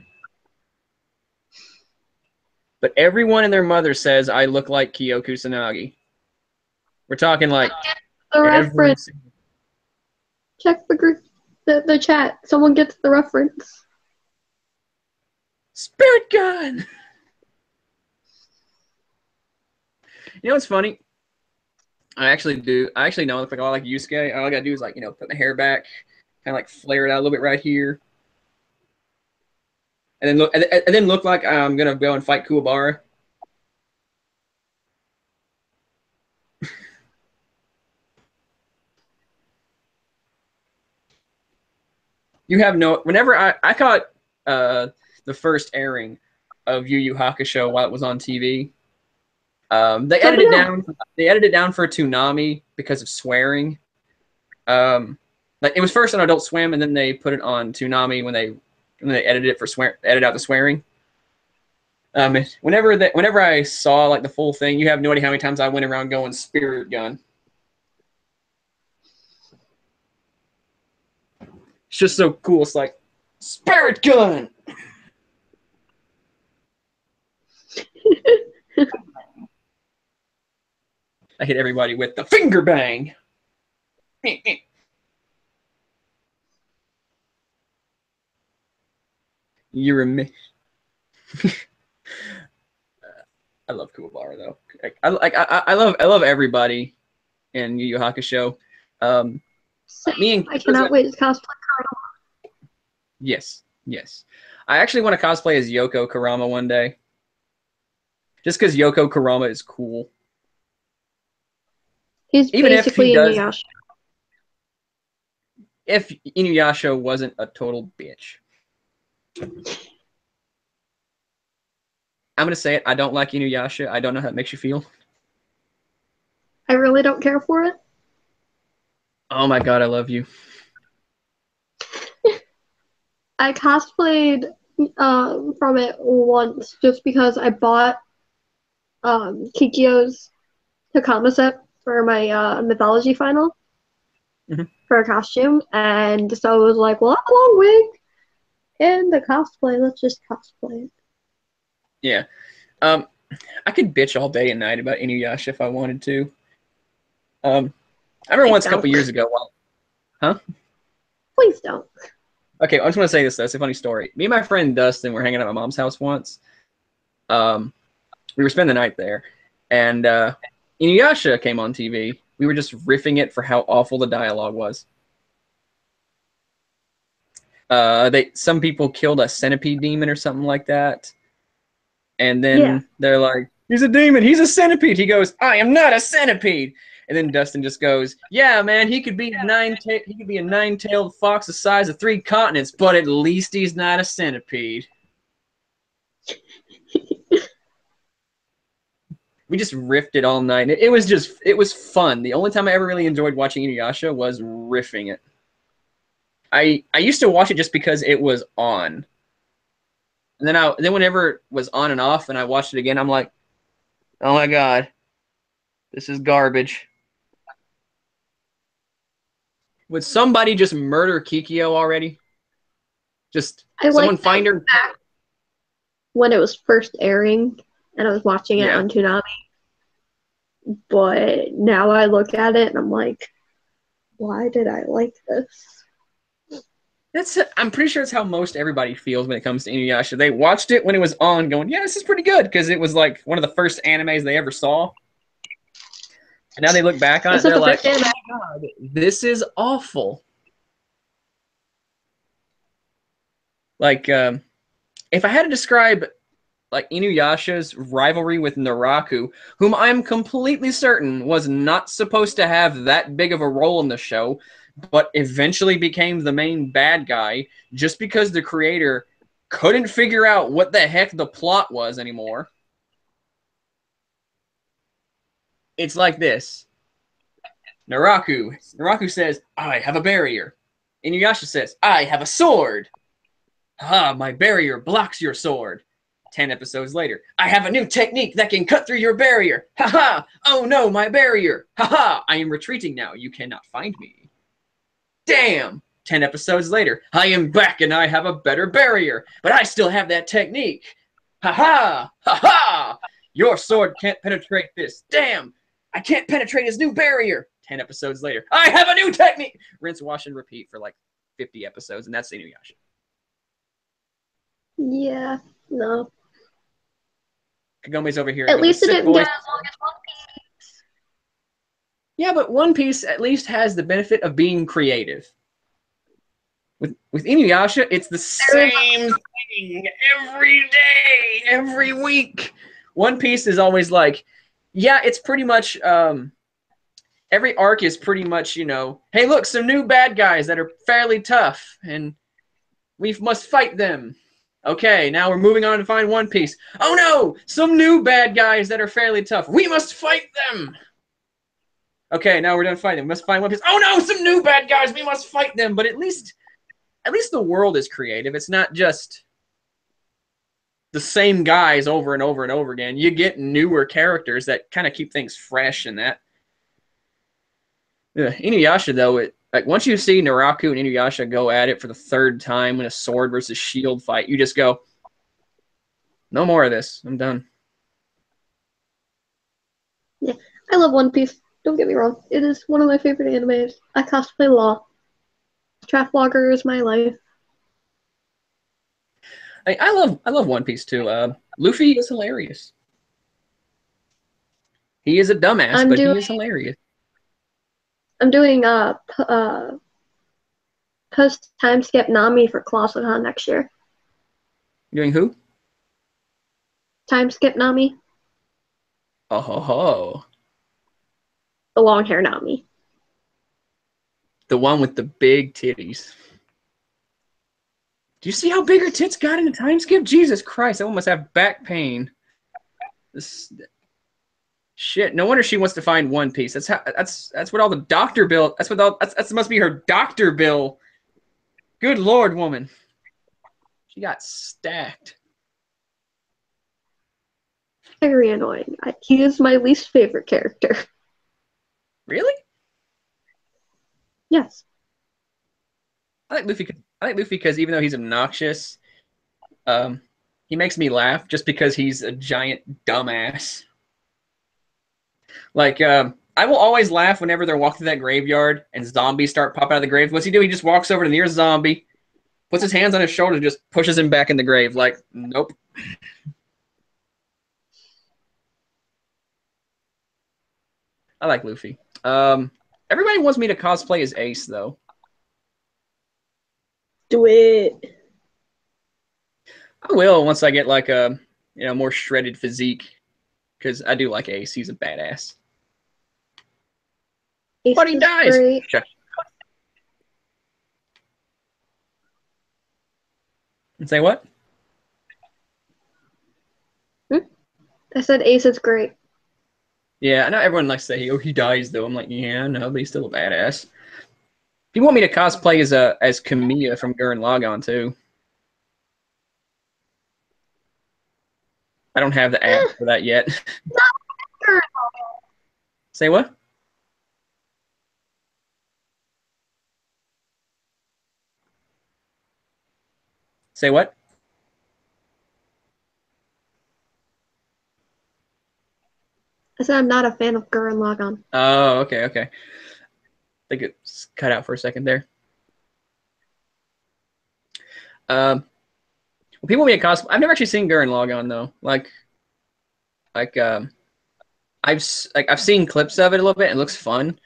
But everyone and their mother says I look like Kyo Kusanagi. We're talking like The every reference. Check the group, the chat. Someone gets the reference. Spirit gun. You know what's funny? I actually know I look like I like Yusuke. All I gotta do is like, put my hair back, kind of like flare it out a little bit right here. And then look like I'm gonna go and fight Kuwabara. You have no. Whenever I caught the first airing of Yu Yu Hakusho while it was on TV, they edited it down. They edited it down for Toonami because of swearing. Like it was first on Adult Swim, and then they put it on Toonami when they edited it for edit out the swearing. Whenever I saw like the full thing, you have no idea how many times I went around going spirit gun. It's just so cool. It's like spirit gun. I hit everybody with the finger bang. You're a miss. I love Kuwabara though. I love everybody in Yu Yu Hakusho. I cannot wait to cosplay. Yes. I actually want to cosplay as Yoko Kurama one day. Just because Yoko Kurama is cool. He's basically Inuyasha. If Inuyasha wasn't a total bitch. I'm going to say it. I don't like Inuyasha. I don't know how it makes you feel. I really don't care for it. Oh my god, I love you. I cosplayed from it once just because I bought Kikyo's Takama set for my mythology final for a costume, and so I was like, well, I'm a long wig and the cosplay, let's just cosplay it. Yeah. I could bitch all day and night about Inuyasha if I wanted to. I remember once a couple years ago. Huh? Please don't. Okay, I just want to say this. That's a funny story. Me and my friend Dustin were hanging out at my mom's house once. We were spending the night there, and Inuyasha came on TV. We were just riffing it for how awful the dialogue was. Some people killed a centipede demon or something like that, and then they're like, "He's a demon. He's a centipede." He goes, "I am not a centipede." And then Dustin just goes, "Yeah, man, he could be a nine-tailed fox the size of 3 continents, but at least he's not a centipede." We just riffed it all night. It was fun. The only time I ever really enjoyed watching Inuyasha was riffing it. I used to watch it just because it was on. And then whenever it was on and off and I watched it again, I'm like, "Oh my god. This is garbage." Would somebody just murder Kikyo already? Just someone find her. When it was first airing and I was watching it on Toonami. But now I look at it and I'm like, why did I like this? I'm pretty sure it's how most everybody feels when it comes to Inuyasha. They watched it when it was on going, yeah, this is pretty good, because it was like one of the first animes they ever saw. And now they look back on it, It's not they're the like, first anime. oh my God, this is awful. Like, if I had to describe like Inuyasha's rivalry with Naraku, whom I'm completely certain was not supposed to have that big of a role in the show, but eventually became the main bad guy just because the creator couldn't figure out what the heck the plot was anymore. It's like this. Naraku says, I have a barrier. Inuyasha says, I have a sword. Ah, my barrier blocks your sword. 10 episodes later, I have a new technique that can cut through your barrier. Ha ha! Oh no, my barrier. Ha ha! I am retreating now. You cannot find me. Damn! 10 episodes later, I am back and I have a better barrier, but I still have that technique. Ha ha! Ha ha! Your sword can't penetrate this. Damn! I can't penetrate his new barrier. 10 episodes later, I have a new technique. Rinse, wash, and repeat for like 50 episodes, and that's Inuyasha. Yeah, no. Kagome's over here. At least it Sit, didn't boys. get as long as One Piece. Yeah, but One Piece at least has the benefit of being creative. With Inuyasha, it's the same thing every day, every week. One Piece is always like, yeah, it's pretty much every arc is pretty much, you know, hey, look, some new bad guys that are fairly tough, and we must fight them. Okay, now we're moving on to find One Piece. Oh no, some new bad guys that are fairly tough. We must fight them. Okay, now we're done fighting. We must find One Piece. Oh no, some new bad guys. We must fight them. But at least the world is creative. It's not just the same guys over and over and over again. You get newer characters that kind of keep things fresh and that. Inuyasha, though, like once you see Naraku and Inuyasha go at it for the third time in a sword versus shield fight, you just go, no more of this. I'm done. Yeah, I love One Piece. Don't get me wrong. It is one of my favorite animes. I cosplay Law. Traflogger is my life. I love One Piece too. Luffy is hilarious. He is a dumbass, but he is hilarious. I'm doing post time skip Nami for Clausicon next year. Doing who? Time skip Nami. Oh ho ho. The long hair Nami. The one with the big titties. Do you see how big her tits got in the time skip? Jesus Christ, I almost have back pain. This shit. No wonder she wants to find One Piece. That's what all the doctor bill. That must be her doctor bill. Good Lord, woman. She got stacked. Very annoying. He is my least favorite character. Really? Yes. I like Luffy because even though he's obnoxious, he makes me laugh just because he's a giant dumbass. Like, I will always laugh whenever they're walking through that graveyard and zombies start popping out of the grave. What's he do? He just walks over to the nearest zombie, puts his hands on his shoulder, and just pushes him back in the grave. Like, nope. I like Luffy. Everybody wants me to cosplay as Ace, though. Do it. I will once I get like a more shredded physique, because I do like Ace. He's a badass. Ace But he dies. Great. And say what? I said Ace is great. Yeah, I know everyone likes to say, "Oh, he dies," though. I'm like, yeah, no, but he's still a badass. If you want me to cosplay as Kamiya from Gurren Lagann too, I don't have the app for that yet. Say what? Say what? I said I'm not a fan of Gurren Lagann. Oh, okay, okay. I think it's cut out for a second there. Well, people want me to cosplay. I've never actually seen Gurren Lagann though. Like, I I've seen clips of it a little bit. It looks fun,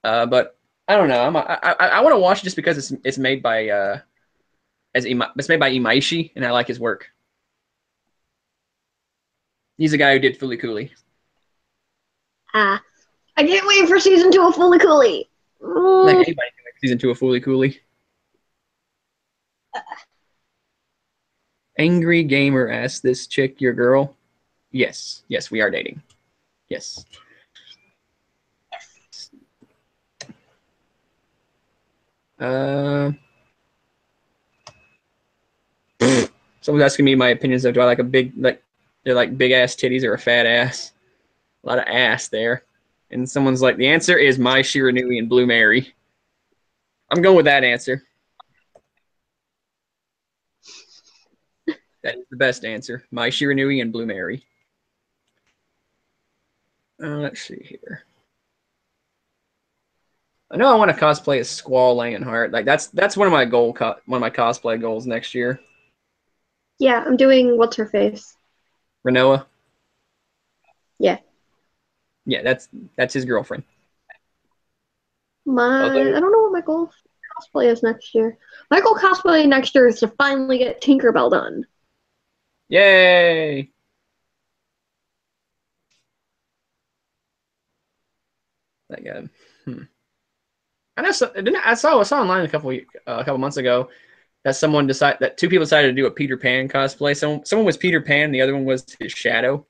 but I don't know. I want to watch it just because it's made by it's made by Imaishi, and I like his work. He's the guy who did Fooly Cooly. I can't wait for season 2 of Fooly Cooly. Like anybody can make season 2 of Fooly Cooly. Angry Gamer asks, this chick your girl? Yes. Yes, we are dating. Yes. Someone's asking me my opinions of do I like a big they're like big ass titties or a fat ass? A lot of ass there. And someone's like, the answer is Mai Shiranui and Blue Mary. I'm going with that answer. That is the best answer. Mai Shiranui and Blue Mary. Let's see here. I know I want to cosplay as Squall Langenheart. Like that's one of my cosplay goals next year. Yeah, I'm doing what's her face. Renoa. Yeah. Yeah, that's his girlfriend. I don't know what my goal cosplay is next year. My goal cosplay next year is to finally get Tinkerbell done. Yay! That guy. I know. I saw online a couple months ago that two people decided to do a Peter Pan cosplay. Someone was Peter Pan, and the other one was his shadow.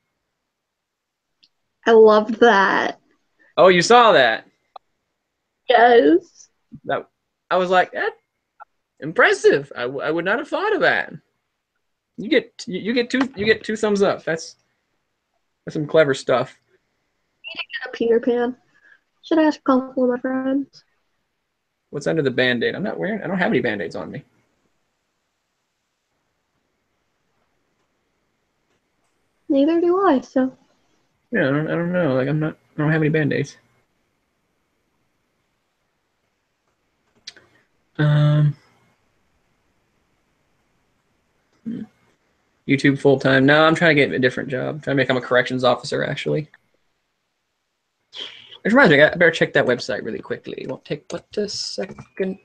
I loved that. Oh, you saw that? Yes. I was like, that impressive. I would not have thought of that. You get two thumbs up. That's some clever stuff. I need to get a Peter Pan. Should I ask a couple of my friends? What's under the Band-Aid? I don't have any Band-Aids on me. Neither do I, so. Yeah, I don't know. Like I don't have any Band-Aids. YouTube full-time. No, I'm trying to get a different job. I'm trying to become a corrections officer, actually. Which reminds me, I better check that website really quickly. It won't take but a second.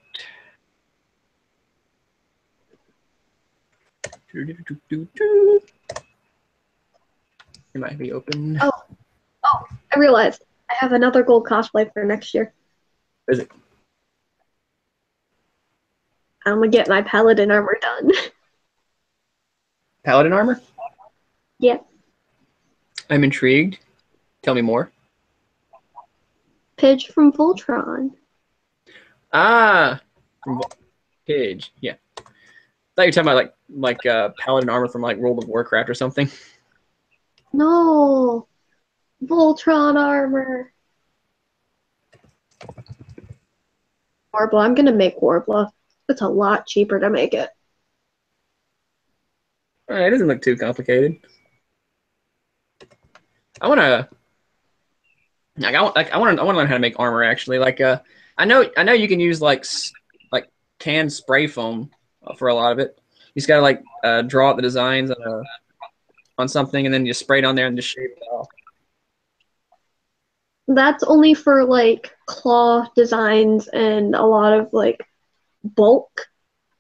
It might be open. Oh, I realized. I have another gold cosplay for next year. What is it? I'm gonna get my paladin armor done. Paladin armor? Yeah. I'm intrigued. Tell me more. Pidge from Voltron. Ah, from Pidge. Yeah. I thought you were talking about paladin armor from like World of Warcraft or something. No. Voltron armor. Warbler. I'm gonna make Warbler. It's a lot cheaper to make it. It doesn't look too complicated. I want to learn how to make armor actually. I know you can use like canned spray foam for a lot of it. You just gotta draw out the designs on something and then you spray it on there and just shape it off. That's only for like claw designs and a lot of like bulk.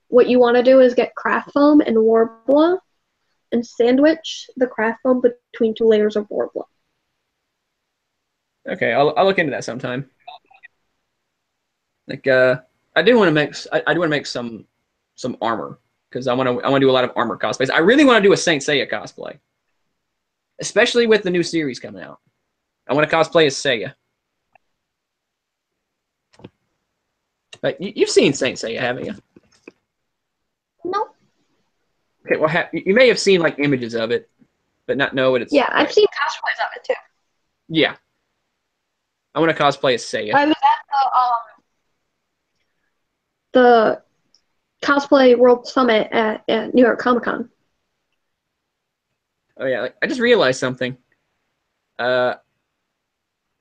What you want to do is get craft foam and Warbler and sandwich the craft foam between 2 layers of Warbler. Okay, I'll look into that sometime. I do want to make some armor because I want to do a lot of armor cosplays. I really want to do a Saint Seiya cosplay, especially with the new series coming out. I want to cosplay as Seiya. Like you've seen Saint Seiya, haven't you? No. Okay, well you may have seen like images of it, but not know what it's. Yeah, I've seen cosplays of it too. Yeah, I want to cosplay as Seiya. I was at the Cosplay World Summit at New York Comic Con. Oh yeah, I just realized something.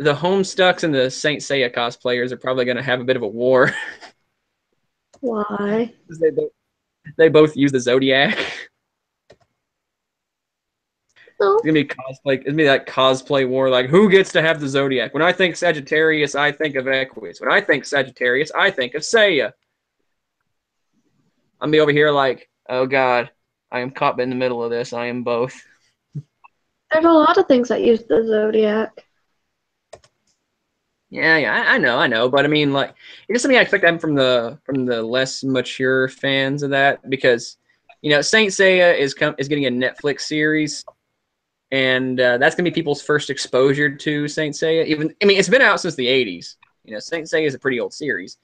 The Homestucks and the Saint Seiya cosplayers are probably going to have a bit of a war. Why? They both use the Zodiac. No. It's gonna be cosplay. It's gonna be that cosplay war. Like, who gets to have the zodiac? When I think Sagittarius, I think of Equus. When I think Sagittarius, I think of Seiya. I'm gonna be over here like, oh god, I am caught in the middle of this. I am both. There's a lot of things that use the zodiac. Yeah, I know, but I mean, like, it's just something I expect them from the less mature fans of that, because, Saint Seiya is getting a Netflix series, and that's gonna be people's first exposure to Saint Seiya. It's been out since the '80s. Saint Seiya is a pretty old series,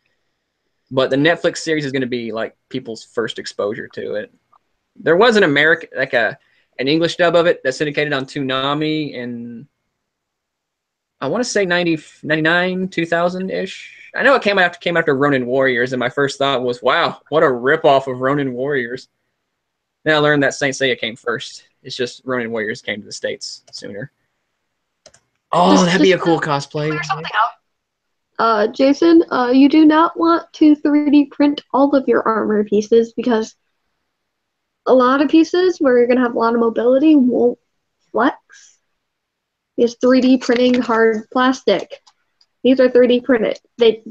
but the Netflix series is gonna be like people's first exposure to it. There was an American, like an English dub of it that's syndicated on Toonami, and I want to say 90, 99, 2000-ish. I know it came after Ronin Warriors, and my first thought was, wow, what a ripoff of Ronin Warriors. Then I learned that Saint Seiya came first. It's just Ronin Warriors came to the States sooner. Oh, that'd be a cool cosplay. Clear something out. Jason, you do not want to 3D print all of your armor pieces, because a lot of pieces where you're going to have a lot of mobility won't flex. Is 3D printing hard plastic. These are 3D printed. They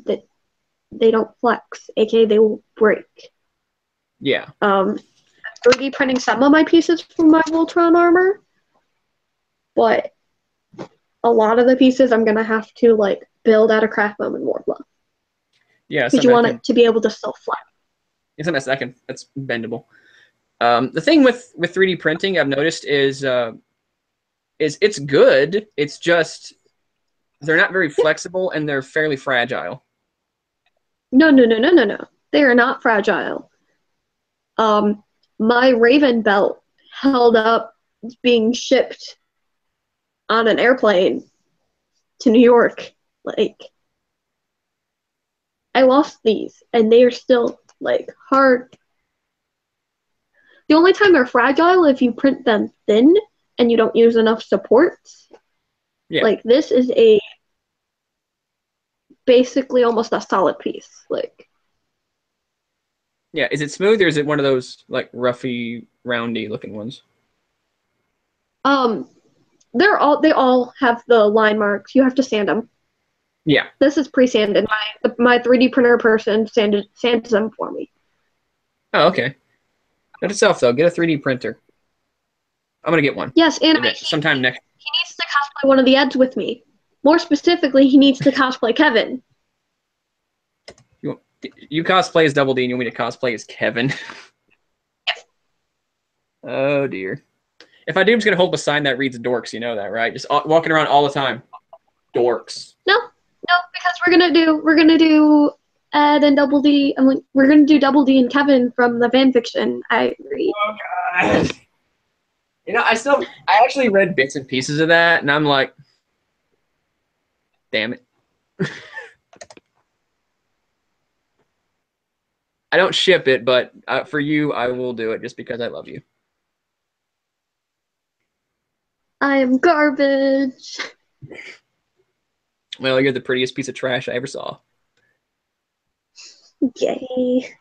don't flex, aka they will break. Yeah. 3D printing some of my pieces from my Voltron armor, but a lot of the pieces I'm gonna have to like build out of craft foam and Warbler. Yeah. Because you want it to be able to still flex. It's that's bendable. The thing with 3D printing I've noticed is it's good. It's just they're not very flexible and they're fairly fragile. No. They are not fragile. My Raven belt held up being shipped on an airplane to New York. Like, I lost these and they are still like hard. The only time they're fragile if you print them thin and you don't use enough supports. Yeah. Like, this is a basically almost a solid piece. Like, yeah, is it smooth or is it one of those like roughy, roundy looking ones? they all have the line marks. You have to sand them. Yeah. This is pre-sanded. My 3D printer person sands them for me. Oh, okay. That itself though, get a 3D printer. I'm gonna get one. Yes, and sometime next. He needs to cosplay one of the Eds with me. More specifically, he needs to cosplay Kevin. You cosplay as Double D and you want me to cosplay as Kevin? Yes. Oh dear. If I do, I'm just gonna hold up a sign that reads "dorks." You know that, right? Just walking around all the time. Dorks. No, because we're gonna do Ed and Double D. We're gonna do Double D and Kevin from the fan fiction I read. Oh god. I actually read bits and pieces of that, and I'm like, damn it. I don't ship it, but for you, I will do it just because I love you. I am garbage. Well, you're the prettiest piece of trash I ever saw. Yay.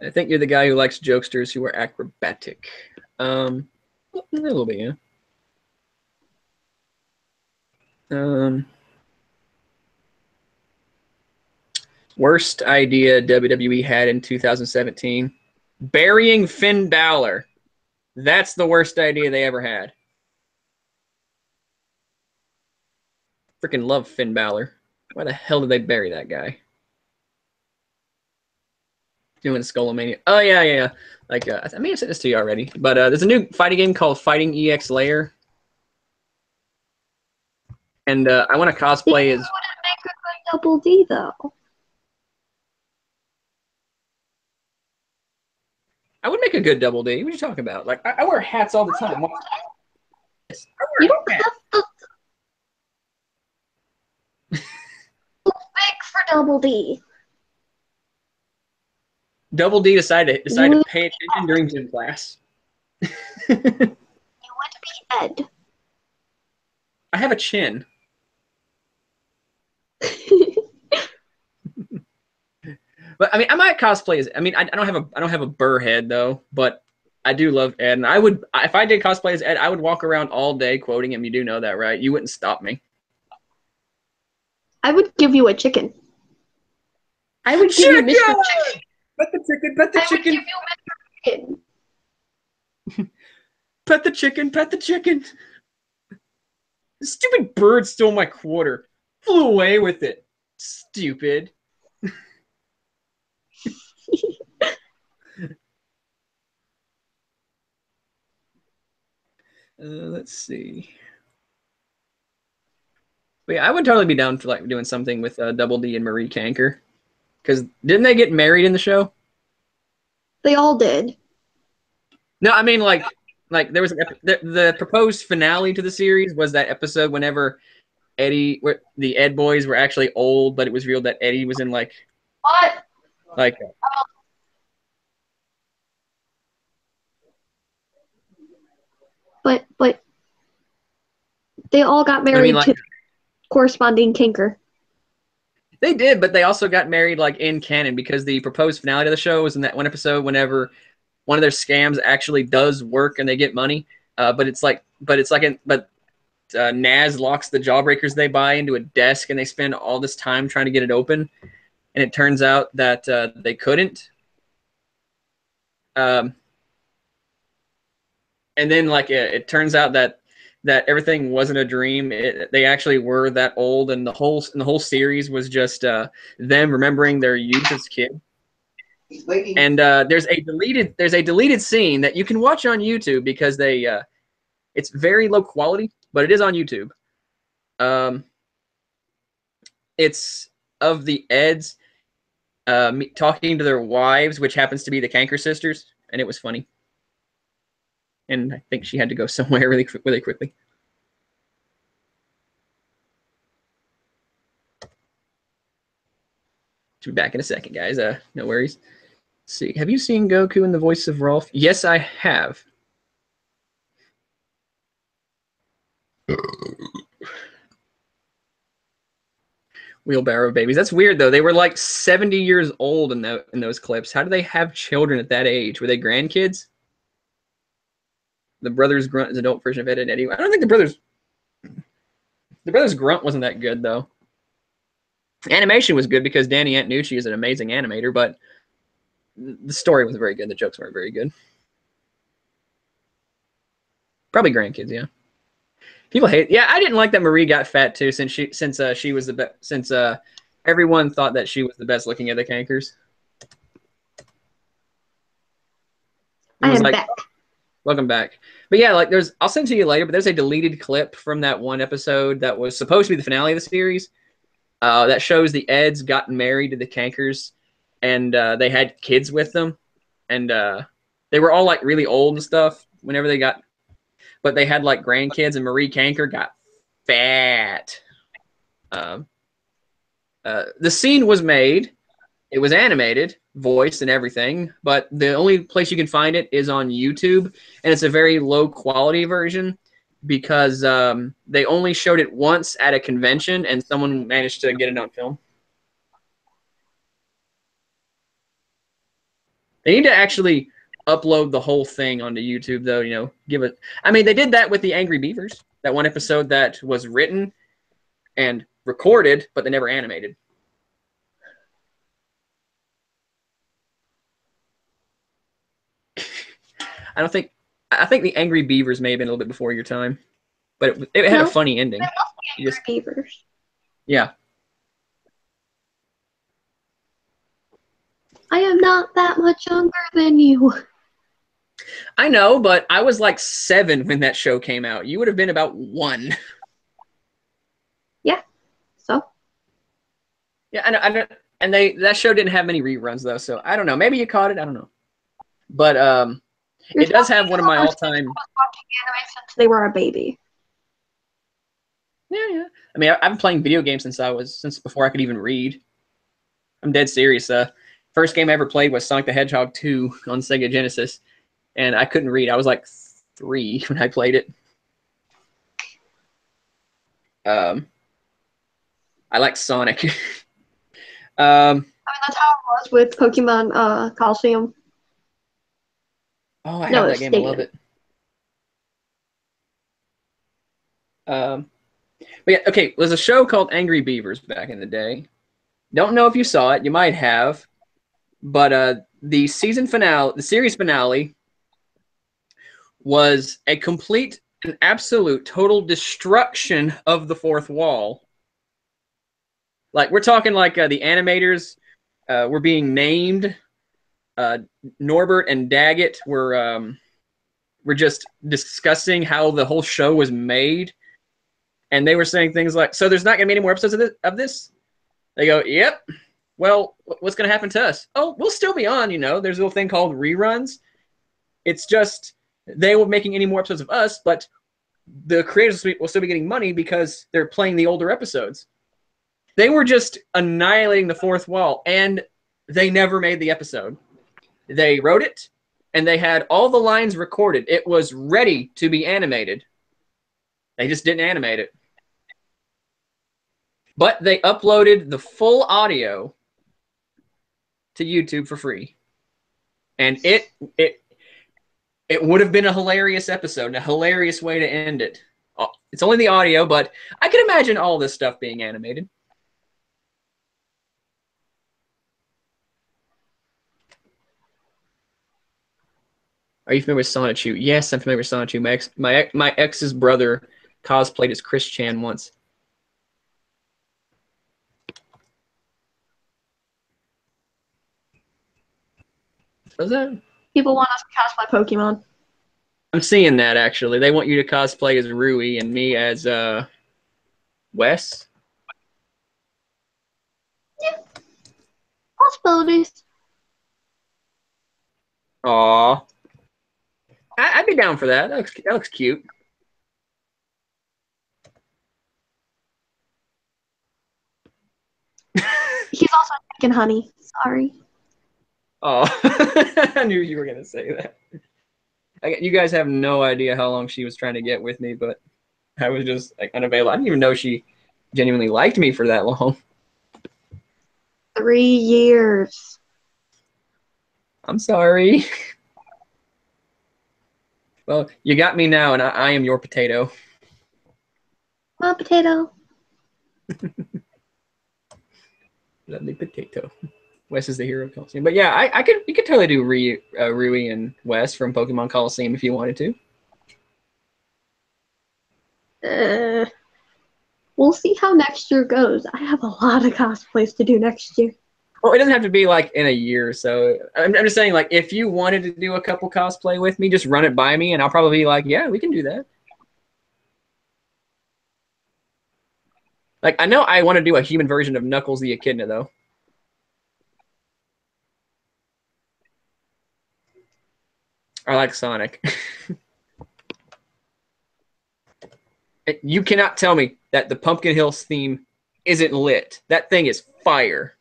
I think you're the guy who likes jokesters who are acrobatic. A little bit, yeah. Worst idea WWE had in 2017. Burying Finn Balor. That's the worst idea they ever had. Freaking love Finn Balor. Why the hell did they bury that guy? Doing Skullomania. Oh, yeah. Like, I may have said this to you already, but there's a new fighting game called Fighting EX Layer. And I want to cosplay as... wouldn't make a good Double D, though. I would make a good Double D. What are you talking about? Like, I wear hats all the time. You don't have to... big for Double D. Double D decided to pay attention during gym class. You want to be Ed. I have a chin. But I mean, I might cosplay as. I mean, I don't have a burr head though, but I do love Ed, and I would if I did cosplay as Ed, I would walk around all day quoting him. You do know that, right? You wouldn't stop me. I would give you a chicken. I would give you Mr. Chicken. Pet the chicken. Pet the I chicken. would give you Mr. Chicken. Pet the chicken. Pet the chicken. The stupid bird stole my quarter. Flew away with it. Stupid. Let's see. But yeah, I would totally be down for like doing something with Double D and Marie Canker. Because didn't they get married in the show? They all did. No, I mean like there was the proposed finale to the series was that episode whenever the Ed boys were actually old, but it was revealed that Eddie was in like What? Like But they all got married to corresponding Kinker. They did, but they also got married like in canon because the proposed finale to the show was in that one episode whenever one of their scams actually does work and they get money. But Naz locks the jawbreakers they buy into a desk and they spend all this time trying to get it open. And it turns out that they couldn't. And then it turns out that everything wasn't a dream. They actually were that old, and the whole series was just them remembering their youth as kids. And there's a deleted scene that you can watch on YouTube because it's very low quality, but it is on YouTube. It's of the Eds talking to their wives, which happens to be the Canker sisters, and it was funny. And I think she had to go somewhere really quickly. She'll be back in a second, guys. No worries. Let's see, have you seen Goku in the voice of Rolf? Yes, I have. Wheelbarrow babies. That's weird though. They were like 70 years old in those clips. How do they have children at that age? Were they grandkids? The Brothers Grunt is an adult version of Ed and Eddie. I don't think the Brothers Grunt wasn't that good though. Animation was good because Danny Antonucci is an amazing animator, but the story wasn't very good. The jokes weren't very good. Probably grandkids, yeah. People hate. Yeah, I didn't like that Marie got fat too, since she was the best. Since everyone thought that she was the best looking of the Cankers. I am back. Welcome back. But yeah, like I'll send it to you later, but there's a deleted clip from that one episode that was supposed to be the finale of the series. That shows the Eds got married to the Cankers, and they had kids with them, and they were all like really old and stuff whenever they got, but they had like grandkids, and Marie Canker got fat. The scene was made, it was animated, voiced, and everything, but the only place you can find it is on YouTube, and it's a very low quality version because they only showed it once at a convention, and someone managed to get it on film. They need to actually upload the whole thing onto YouTube, though. Give it. I mean, they did that with the Angry Beavers, that one episode that was written and recorded, but they never animated. I think the Angry Beavers may have been a little bit before your time, but it had a funny ending. I love the Angry Beavers. Yeah. I am not that much younger than you. I know, but I was like 7 when that show came out. You would have been about 1. Yeah. So. Yeah, I know, and that show didn't have many reruns though, so I don't know. Maybe you caught it. I don't know, but it does have one of my all-time. Watching anime since they were a baby. Yeah. I mean, I've been playing video games since before I could even read. I'm dead serious. First game I ever played was Sonic the Hedgehog 2 on Sega Genesis, and I couldn't read. I was like 3 when I played it. I like Sonic. I mean, that's how it was with Pokemon Coliseum. Oh, I have No, that it's game. I love Stadium. it. Um, but yeah, okay. There's a show called Angry Beavers back in the day. Don't know if you saw it. You might have, but the season finale, the series finale, was a complete and absolute total destruction of the fourth wall. Like we're talking like the animators were being named. Norbert and Daggett were just discussing how the whole show was made, and they were saying things like, "So there's not going to be any more episodes of this?" They go, "Yep." Well, what's going to happen to us? Oh, we'll still be on. You know, there's a little thing called reruns. It's just they won't be making any more episodes of us, but the creators will still be getting money because they're playing the older episodes. They were just annihilating the fourth wall, and they never made the episode. They wrote it, and they had all the lines recorded. It was ready to be animated. They just didn't animate it. But they uploaded the full audio to YouTube for free. And it would have been a hilarious episode and a hilarious way to end it. It's only the audio, but I can imagine all this stuff being animated. Are you familiar with Sonichu? Yes, I'm familiar with Sonichu. My ex's brother cosplayed as Chris Chan once. Was that? People want us to cosplay Pokemon. I'm seeing that actually. They want you to cosplay as Rui and me as Wes. Yeah, possibilities. Aw. I'd be down for that. That looks cute. He's also taking honey. Sorry. Oh, I knew you were gonna say that. You guys have no idea how long she was trying to get with me, but I was just like unavailable. I didn't even know she genuinely liked me for that long. 3 years. I'm sorry. Well, you got me now, and I am your potato. My potato. Lovely potato. Wes is the hero of Coliseum. But yeah, you could totally do Rui and Wes from Pokemon Coliseum if you wanted to. We'll see how next year goes. I have a lot of cosplays to do next year. Well, it doesn't have to be like in a year. So I'm just saying, like, if you wanted to do a couple cosplay with me, just run it by me, and I'll probably be like, yeah, we can do that. Like, I know I want to do a human version of Knuckles the Echidna, though. I like Sonic. You cannot tell me that the Pumpkin Hills theme isn't lit. That thing is fire.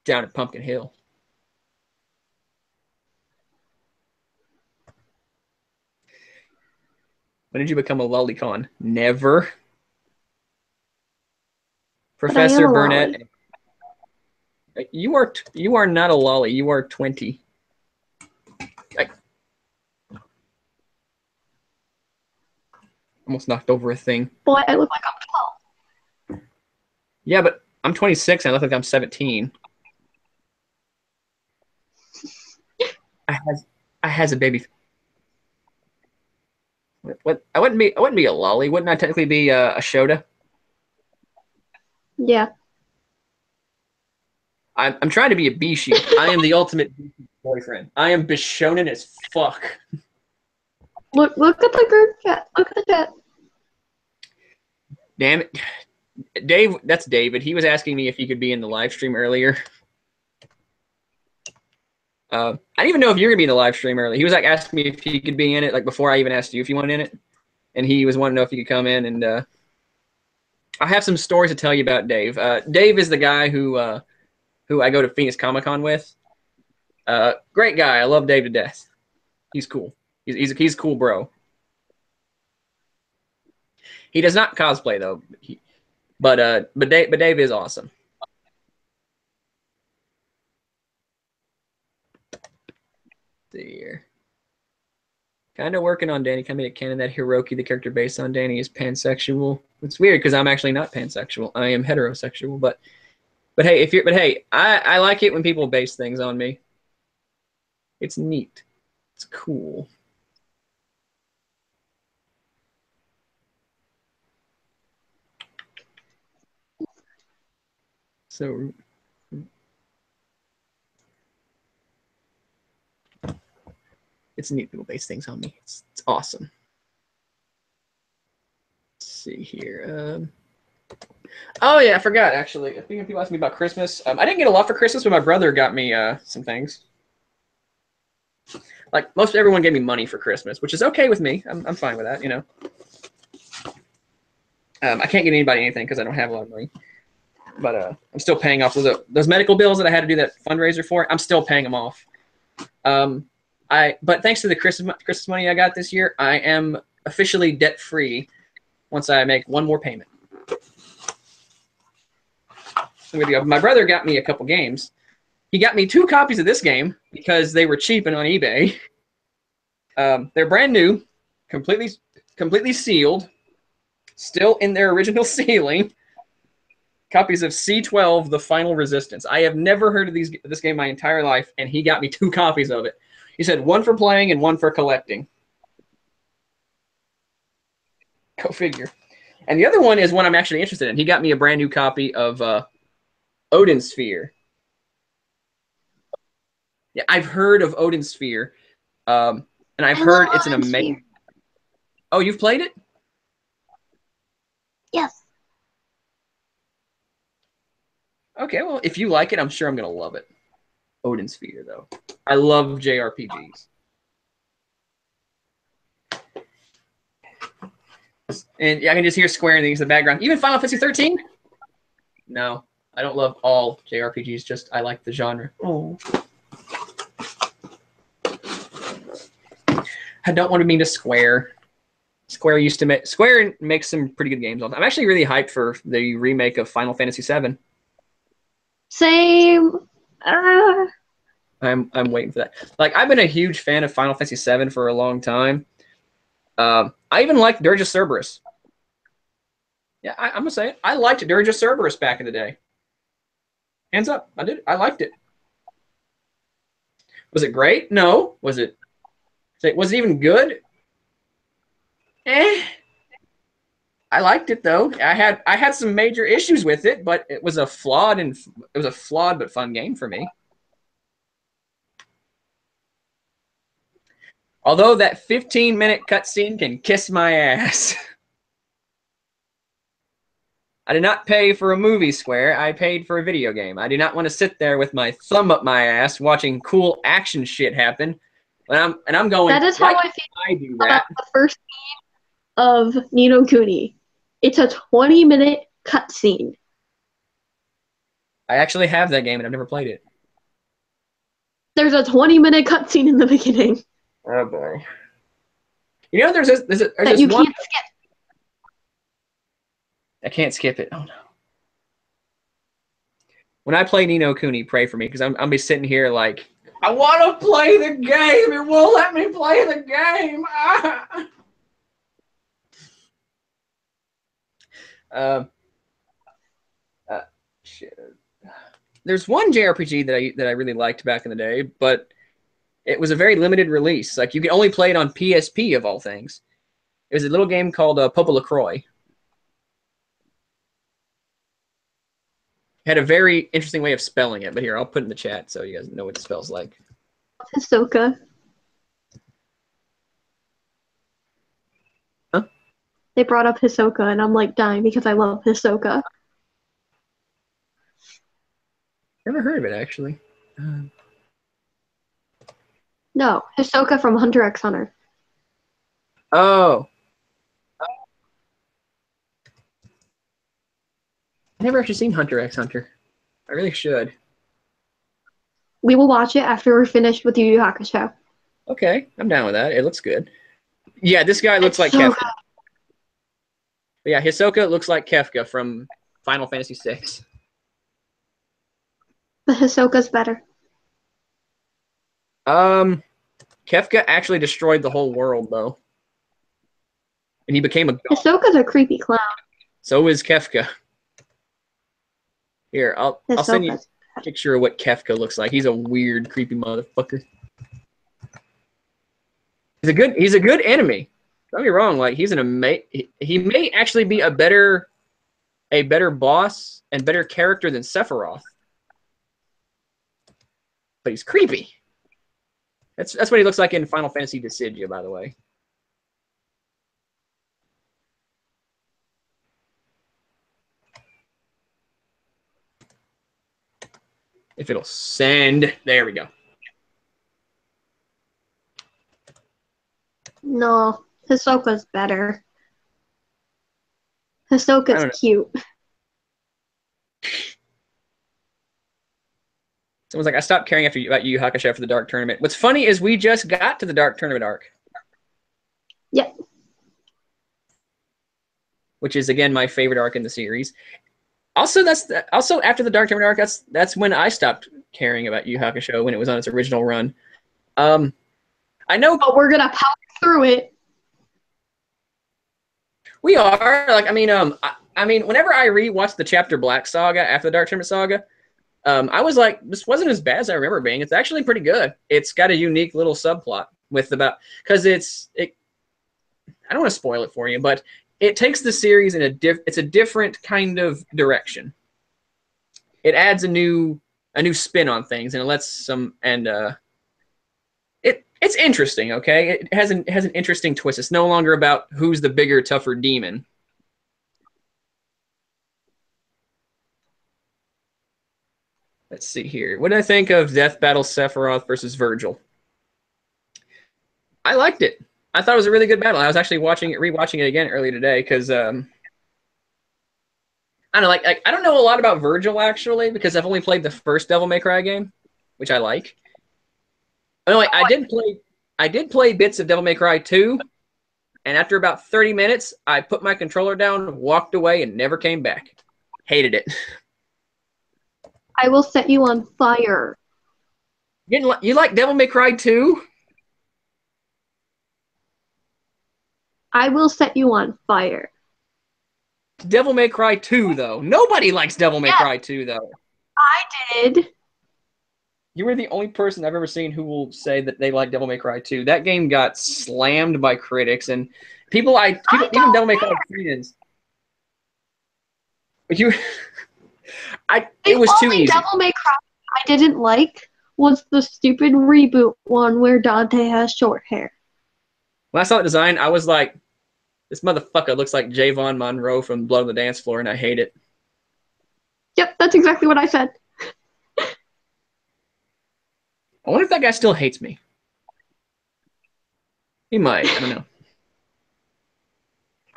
Down at Pumpkin Hill. When did you become a lolicon? Never. But I am Professor a Burnett. lolly. You are not a lolly. You are 20. I almost knocked over a thing. Boy, I look like I'm 12. Yeah, but I'm 26 and I look like I'm 17. I has a baby. What? I wouldn't be a lolly. Wouldn't I technically be a Shota? Yeah. I'm trying to be a Bishi. I am the ultimate boyfriend. I am Bishonen as fuck. Look at the group chat. Look at the chat. Damn it. Dave, that's David. He was asking me if he could be in the live stream earlier. I didn't even know if you were gonna be in the live stream earlier. He was like asking me if he could be in it, like before I even asked you if you wanted in it. And he was wanting to know if he could come in. And I have some stories to tell you about Dave. Dave is the guy who I go to Phoenix Comic Con with. Great guy. I love Dave to death. He's cool. He's cool, bro. He does not cosplay though. But Dave is awesome. Let's see here. Kind of working on Danny. Kind of made it canon that Hiroki, the character based on Danny, is pansexual. It's weird because I'm actually not pansexual. I am heterosexual. But hey, I like it when people base things on me. It's neat. It's cool. So it's neat people base things on me. It's awesome. Let's see here. Oh yeah, I forgot actually. I think people asked me about Christmas. I didn't get a lot for Christmas, but my brother got me some things. Like most everyone gave me money for Christmas, which is okay with me. I'm fine with that, you know. I can't get anybody anything because I don't have a lot of money. But I'm still paying off those medical bills that I had to do that fundraiser for. I'm still paying them off. But thanks to the Christmas money I got this year, I am officially debt free once I make one more payment. My brother got me a couple games. He got me 2 copies of this game because they were cheap and on eBay. They're brand new, completely sealed, still in their original sealing. Copies of C12, The Final Resistance. I have never heard of this game my entire life, and he got me 2 copies of it. He said 1 for playing and 1 for collecting. Go figure. And the other one is one I'm actually interested in. He got me a brand new copy of Odin Sphere. Yeah, I've heard of Odin Sphere, and I've heard it's an amazing. Oh, you've played it? Yes. Okay, well, if you like it, I'm sure I'm gonna love it. Odin Sphere, though. I love JRPGs. And yeah, I can just hear Square Enix in the background. Even Final Fantasy 13? No, I don't love all JRPGs. Just I like the genre. Oh. I don't want to mean to Square. Square makes some pretty good games all the time. I'm actually really hyped for the remake of Final Fantasy VII. Same. I'm waiting for that. Like I've been a huge fan of Final Fantasy VII for a long time. I even liked Dirge of Cerberus. Yeah, I'm gonna say it. I liked Dirge of Cerberus back in the day. Hands up, I did. I liked it. Was it great? No. Was it even good? I liked it though. I had some major issues with it, but it was a flawed but fun game for me. Although that 15-minute cutscene can kiss my ass. I did not pay for a movie, Square. I paid for a video game. I do not want to sit there with my thumb up my ass watching cool action shit happen. And I'm going. That is how I feel about the first scene of Ni no Kuni. It's a 20-minute cutscene. I actually have that game and I've never played it. There's a 20-minute cutscene in the beginning. Oh boy. You know, there's this you one. Can't skip. I can't skip it. Oh no. When I play Ni no Kuni, pray for me because I'm be sitting here like I want to play the game. It won't let me play the game. Shit. There's one JRPG that I really liked back in the day, but it was a very limited release. Like you could only play it on PSP of all things. It was a little game called Popa LaCroix. Had a very interesting way of spelling it, but here, I'll put it in the chat so you guys know what it spells like. Hisoka. Huh? They brought up Hisoka, and I'm like dying because I love Hisoka. Never heard of it, actually. No, Hisoka from Hunter x Hunter. Oh. I've never actually seen Hunter x Hunter. I really should. We will watch it after we're finished with Yu Yu Hakusho. Okay, I'm down with that. It looks good. Yeah, this guy looks like so Kefka. But yeah, Hisoka looks like Kefka from Final Fantasy VI. But Hisoka's better. Kefka actually destroyed the whole world, though. And he became a god. Hisoka's a creepy clown. So is Kefka. Here, I'll send you a picture of what Kefka looks like. He's a weird, creepy motherfucker. He's a good enemy. Don't get me wrong, like he's he may actually be a better boss and better character than Sephiroth. But he's creepy. That's what he looks like in Final Fantasy Dissidia, by the way. If it'll send. There we go. No, Hisoka's better. Hisoka's cute. Someone's like, I stopped caring about Yu Yu Hakusho for the Dark Tournament. What's funny is we just got to the Dark Tournament arc. Yep. Which is, again, my favorite arc in the series. Also, also after the Dark Tournament arc, that's when I stopped caring about Yu Yu Hakusho when it was on its original run. I know. But we're gonna power through it. We are. Like, I mean, whenever I rewatched the Chapter Black saga after the Dark Tournament saga, I was like, this wasn't as bad as I remember being. It's actually pretty good. It's got a unique little subplot with because I don't want to spoil it for you, but it takes the series in it's a different kind of direction. It adds a new spin on things, and it lets it's interesting. Okay, it has an interesting twist. It's no longer about who's the bigger, tougher demon. Let's see here. What did I think of Death Battle Sephiroth versus Virgil? I liked it. I thought it was a really good battle. I was actually rewatching it again earlier today because I don't know, like I don't know a lot about Virgil actually because I've only played the first Devil May Cry game, which I like. Anyway, I did play bits of Devil May Cry 2, and after about 30 minutes, I put my controller down, walked away, and never came back. Hated it. I will set you on fire. You like Devil May Cry 2? I will set you on fire. Devil May Cry 2, though. Nobody likes Devil May Cry 2, though. I did. You are the only person I've ever seen who will say that they like Devil May Cry 2. That game got slammed by critics, and even Devil May Cry fans. It was too easy. Devil May Cry I didn't like was the stupid reboot one where Dante has short hair. When I saw the design, I was like, this motherfucker looks like Javon Monroe from Blood on the Dance Floor, and I hate it. Yep, that's exactly what I said. I wonder if that guy still hates me. He might. I don't know.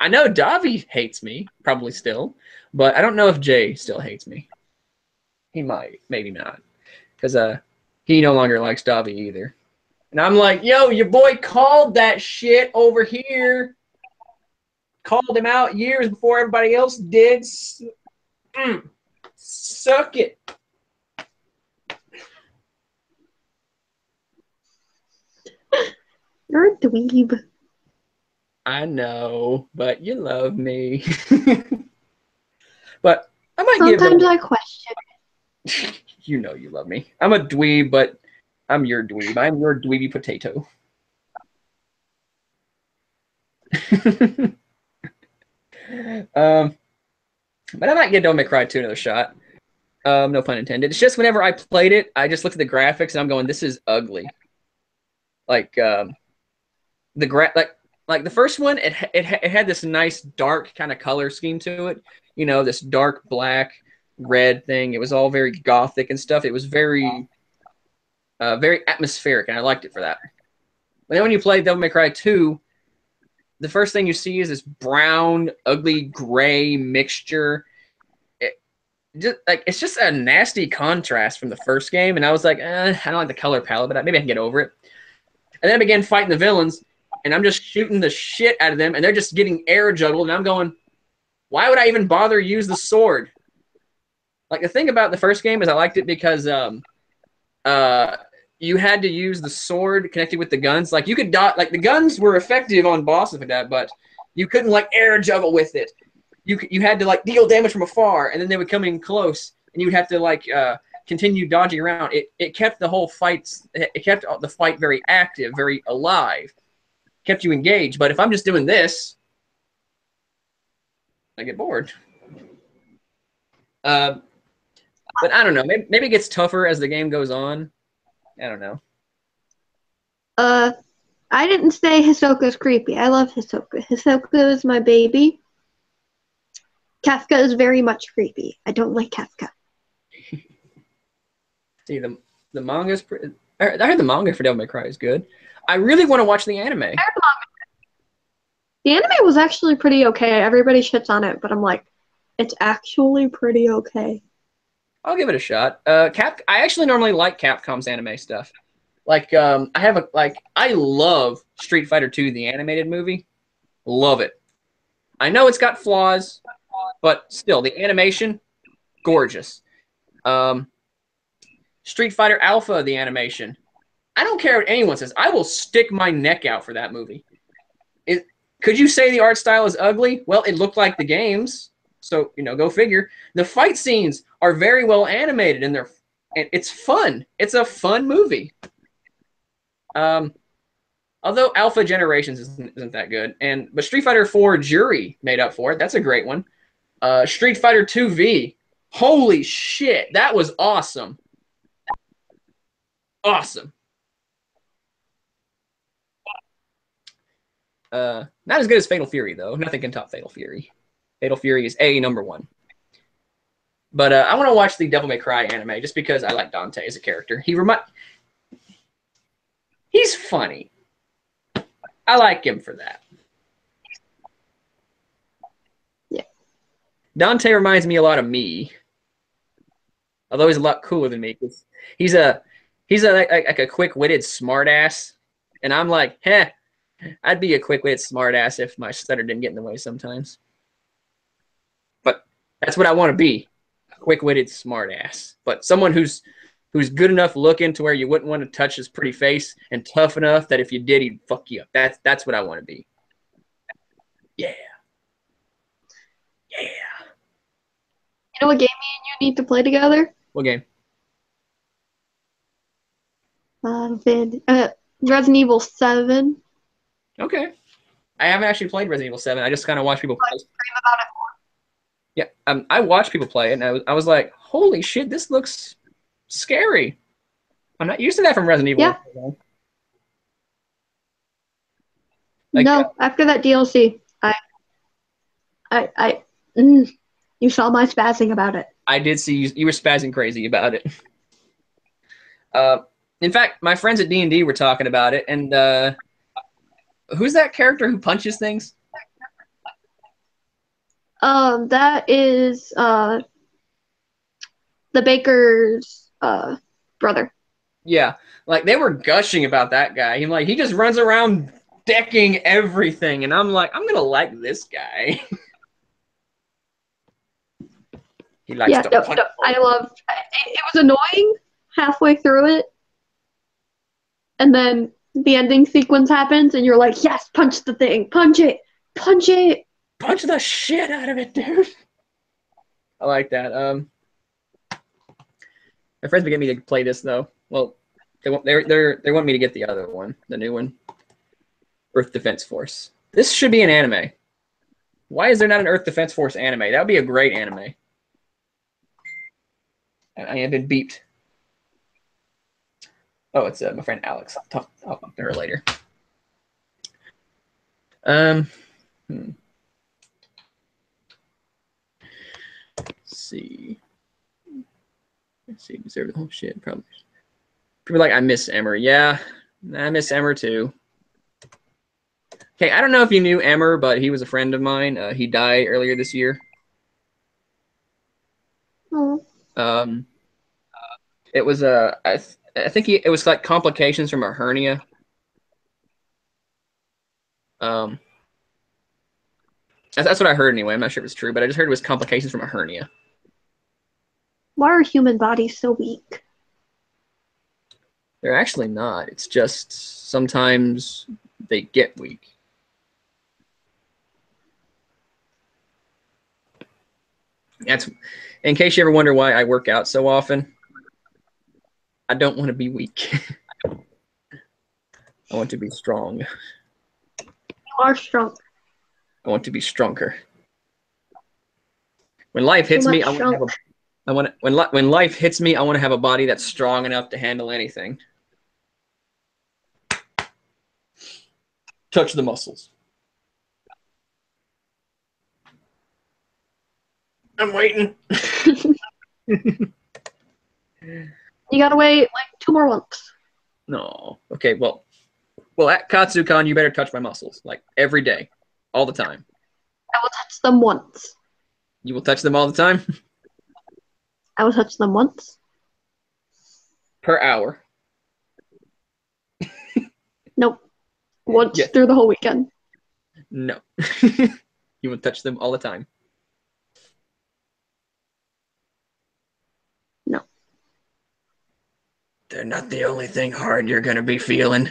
I know Davi hates me, probably still, but I don't know if Jay still hates me. He might. Maybe not. Because he no longer likes Davi either. And I'm like, yo, your boy called that shit over here. Called him out years before everybody else did. Suck it. You're a dweeb. I know, but you love me. But I might Sometimes I question. You know you love me. I'm a dweeb, but I'm your dweeb. I'm your dweeby potato. But I might give Devil May Cry 2 another shot. No pun intended. It's just whenever I played it, I just looked at the graphics and I'm going, this is ugly. Like like the first one, it had this nice dark kind of color scheme to it. You know, this dark black, red thing. It was all very gothic and stuff. It was very very atmospheric, and I liked it for that. But then when you play Devil May Cry 2, the first thing you see is this brown, ugly, gray mixture. It's just a nasty contrast from the first game, and I was like, I don't like the color palette, but maybe I can get over it. And then I began fighting the villains, and I'm just shooting the shit out of them, and they're just getting air juggled, and I'm going, why would I even bother use the sword? Like the thing about the first game is I liked it because you had to use the sword connected with the guns. Like you could dot, like the guns were effective on bosses like that, but you couldn't like air juggle with it. You had to like deal damage from afar, and then they would come in close, and you would have to like continue dodging around. It kept the whole fights. It kept the fight very active, very alive. Kept you engaged. But if I'm just doing this, I get bored. But I don't know. Maybe it gets tougher as the game goes on. I don't know. I didn't say Hisoka's creepy. I love Hisoka. Hisoka is my baby. Kafka is very much creepy. I don't like Kafka. See, the manga's I heard the manga for Devil May Cry is good. I really want to watch the anime. The anime was actually pretty okay. Everybody shits on it, but I'm like, it's actually pretty okay. I'll give it a shot. I actually normally like Capcom's anime stuff. Like, I love Street Fighter 2, the animated movie. Love it. I know it's got flaws, but still, the animation, gorgeous. Street Fighter Alpha, the animation. I don't care what anyone says. I will stick my neck out for that movie. Could you say the art style is ugly? Well, it looked like the games, so go figure. The fight scenes are very well animated, and it's fun. It's a fun movie. Although Alpha Generations isn't that good, but Street Fighter 4 Jury made up for it. That's a great one. Street Fighter 2 V. Holy shit, that was awesome. Awesome. Not as good as Fatal Fury, though. Nothing can top Fatal Fury. Fatal Fury is #1. But I want to watch the Devil May Cry anime just because I like Dante as a character. He's funny. I like him for that. Yeah. Dante reminds me a lot of me. Although he's a lot cooler than me. He's a quick-witted smartass. And I'm like, I'd be a quick-witted smartass if my stutter didn't get in the way sometimes. But that's what I want to be. A quick-witted smartass. But someone who's good enough looking to where you wouldn't want to touch his pretty face, and tough enough that if you did, he'd fuck you up. That's what I want to be. Yeah. Yeah. You know what game me and you need to play together? What game? Resident Evil 7. Okay. I haven't actually played Resident Evil 7. I just kind of watch people play. About it. Yeah, I watched people play it, and I was like, holy shit, this looks scary. I'm not used to that from Resident Evil. Yeah. No, after that DLC, you saw my spazzing about it. I did see you were spazzing crazy about it. In fact, my friends at D&D were talking about it, and who's that character who punches things? That is the baker's brother. Yeah, like they were gushing about that guy. He just runs around decking everything, and I'm like, I'm gonna like this guy. He likes to punch. No, I loved it. Was annoying halfway through it, and then the ending sequence happens, and you're like, yes, punch the thing, punch it, punch the shit out of it, dude. I like that. My friends would get me to play this though. Well, they want me to get the other one, the new one, Earth Defense Force. This should be an anime. Why is there not an Earth Defense Force anime? That would be a great anime. I have been beeped. Oh, it's my friend Alex. I'll talk to her later. Let's see. Deserve the whole shit, probably. People are like, I miss Emmer. Yeah, I miss Emmer too. Okay, I don't know if you knew Emmer, but he was a friend of mine. He died earlier this year. it. It was I think it was like complications from a hernia. That's what I heard anyway. I'm not sure if it's true, but I just heard it was complications from a hernia. Why are human bodies so weak? They're actually not. It's just sometimes they get weak. That's in case you ever wonder why I work out so often. I don't want to be weak. I want to be strong. You are strong. I want to be stronger. When life hits Too me, much I want to have a. I want to, when life hits me, I want to have a body that's strong enough to handle anything. Touch the muscles. I'm waiting. You gotta wait like 2 more months. No. Okay, well, at Katsucon, you better touch my muscles, like every day, all the time. I will touch them once. You will touch them all the time? I will touch them once. Per hour. Nope. Once Yes. through the whole weekend. No. You will touch them all the time. No. They're not the only thing hard you're going to be feeling.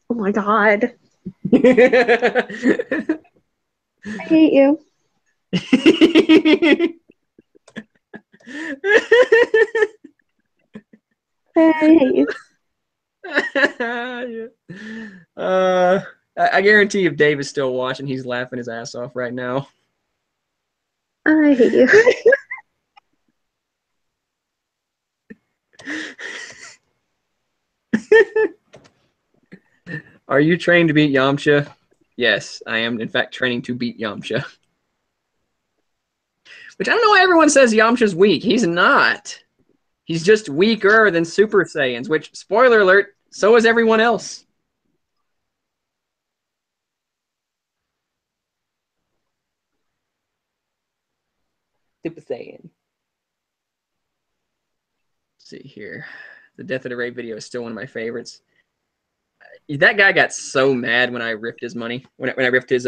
Oh my god. I hate you. I hate you. I guarantee if Dave is still watching, he's laughing his ass off right now. I hate you. Are you trained to beat Yamcha? Yes, I am, in fact, training to beat Yamcha. Which I don't know why everyone says Yamcha's weak. He's not. He's just weaker than Super Saiyans, which, spoiler alert, so is everyone else. Super Saiyan. Let's see here. The Death of the Ray video is still one of my favorites. That guy got so mad when I ripped his money. When I ripped his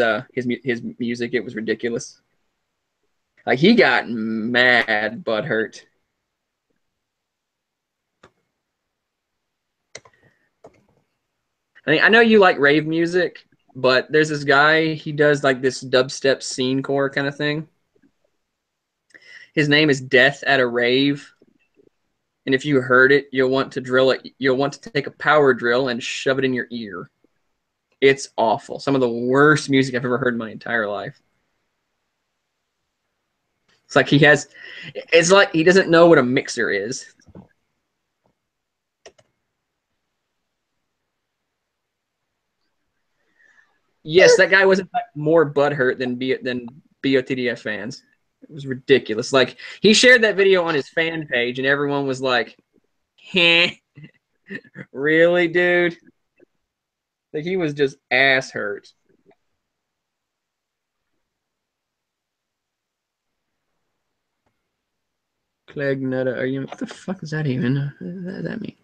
music, it was ridiculous. Like, he got mad, butthurt. I know you like rave music, but there's this guy, he does like this dubstep scene core kind of thing. His name is Death at a Rave. And if you heard it, you'll want to drill it. You'll want to take a power drill and shove it in your ear. It's awful. Some of the worst music I've ever heard in my entire life. It's like it's like he doesn't know what a mixer is. Yes, that guy was in fact more butthurt than BOTDF fans. It was ridiculous. Like, he shared that video on his fan page, and everyone was like, "Heh, really, dude?" Like, he was just ass hurt. Clegnuta, are you? What the fuck is that even? What does that mean?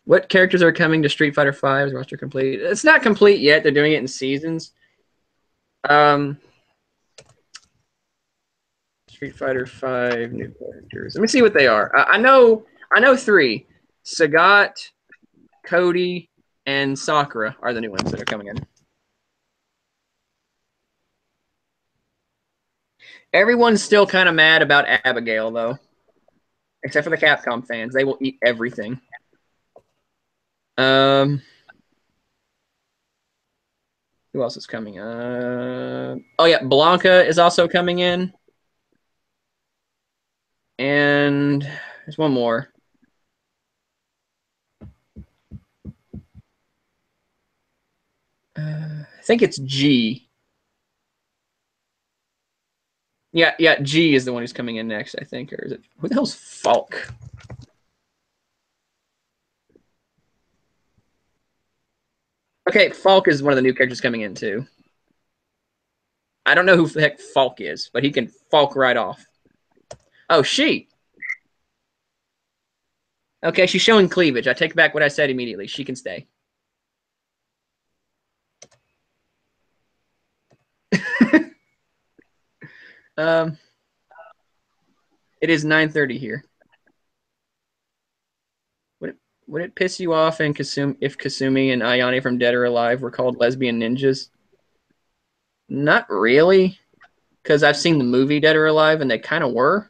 What characters are coming to Street Fighter V's roster complete? It's not complete yet. They're doing it in seasons. Street Fighter V new characters. Let me see what they are. I know 3. Sagat, Cody, and Sakura are the new ones that are coming in. Everyone's still kind of mad about Abigail, though. Except for the Capcom fans. They will eat everything. Who else is coming? Oh, yeah. Blanca is also coming in. And there's one more. I think it's G. Yeah, G is the one who's coming in next, I think. Or is it? Who the hell's Falk? Okay, Falk is one of the new characters coming in, too. I don't know who the heck Falk is, but he can Falk right off. Oh, she. Okay, she's showing cleavage. I take back what I said immediately. She can stay. It is 9:30 here. Would it piss you off if Kasumi and Ayane from Dead or Alive were called lesbian ninjas? Not really, because I've seen the movie Dead or Alive, and they kind of were.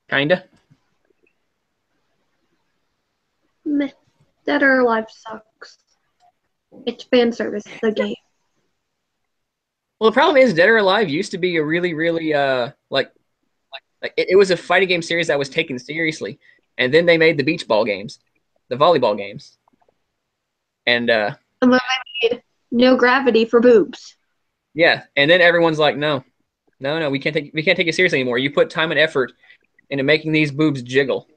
Kinda. Meh. Dead or Alive sucks. It's fan service, the game. Well, the problem is Dead or Alive used to be a really, really like it was a fighting game series that was taken seriously, and then they made the beach ball games, the volleyball games, and And then they made No Gravity for boobs. yeah, and then everyone's like, no, we can't take it seriously anymore. You put time and effort into making these boobs jiggle.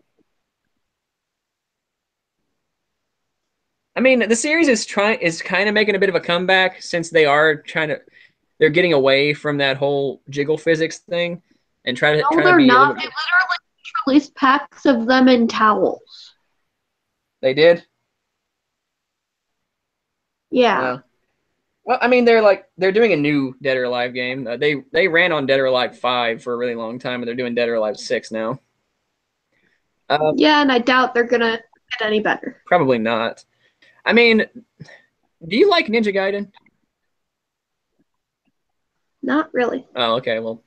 I mean, the series is kind of making a bit of a comeback since they're getting away from that whole jiggle physics thing and try No, to they're be a not. little They bit. literally released packs of them in towels. They did. Yeah. Well, I mean, they're doing a new Dead or Alive game. They ran on Dead or Alive 5 for a really long time, and they're doing Dead or Alive 6 now. Yeah, and I doubt they're gonna get any better. Probably not. I mean, do you like Ninja Gaiden? Not really. Oh, okay. Well,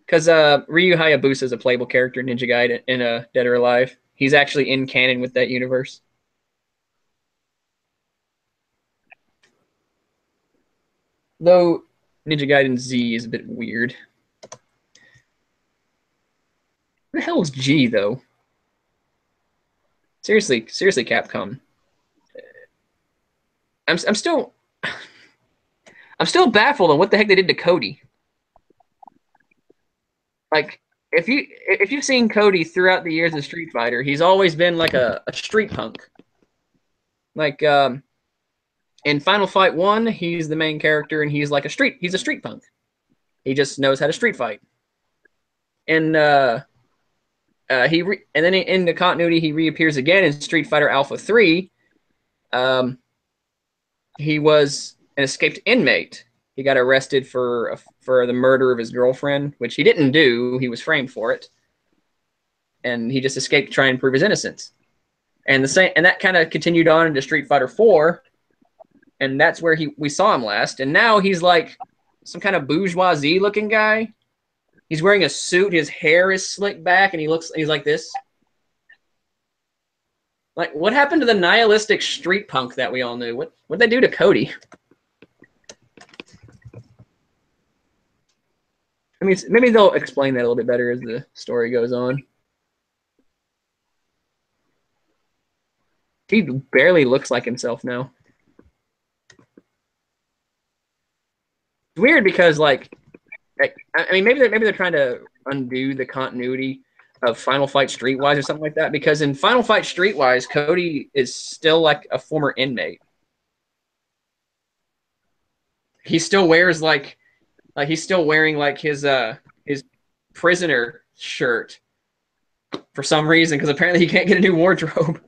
because Ryu Hayabusa is a playable character in Ninja Gaiden in Dead or Alive. He's actually in canon with that universe. Though Ninja Gaiden Z is a bit weird. Who the hell is G though? Seriously, Capcom. I'm still baffled on what the heck they did to Cody. Like if you've seen Cody throughout the years of Street Fighter, he's always been like a street punk. Like in Final Fight 1, he's the main character and he's a street punk. He just knows how to street fight. And and then in the continuity he reappears again in Street Fighter Alpha 3. He was an escaped inmate. He got arrested for the murder of his girlfriend, which he didn't do. He was framed for it, and he just escaped to try and prove his innocence. And that kind of continued on into Street Fighter 4, and that's where we saw him last. And now he's like some kind of bourgeoisie looking guy. He's wearing a suit. His hair is slicked back, and he's like this. Like, what happened to the nihilistic street punk that we all knew? What'd they do to Cody? I mean, maybe they'll explain that a little bit better as the story goes on. He barely looks like himself now. It's weird because, I mean, maybe they're trying to undo the continuity of Final Fight Streetwise or something like that. Because in Final Fight Streetwise, Cody is still like a former inmate. He still wears he's still wearing like his prisoner shirt for some reason, because apparently he can't get a new wardrobe.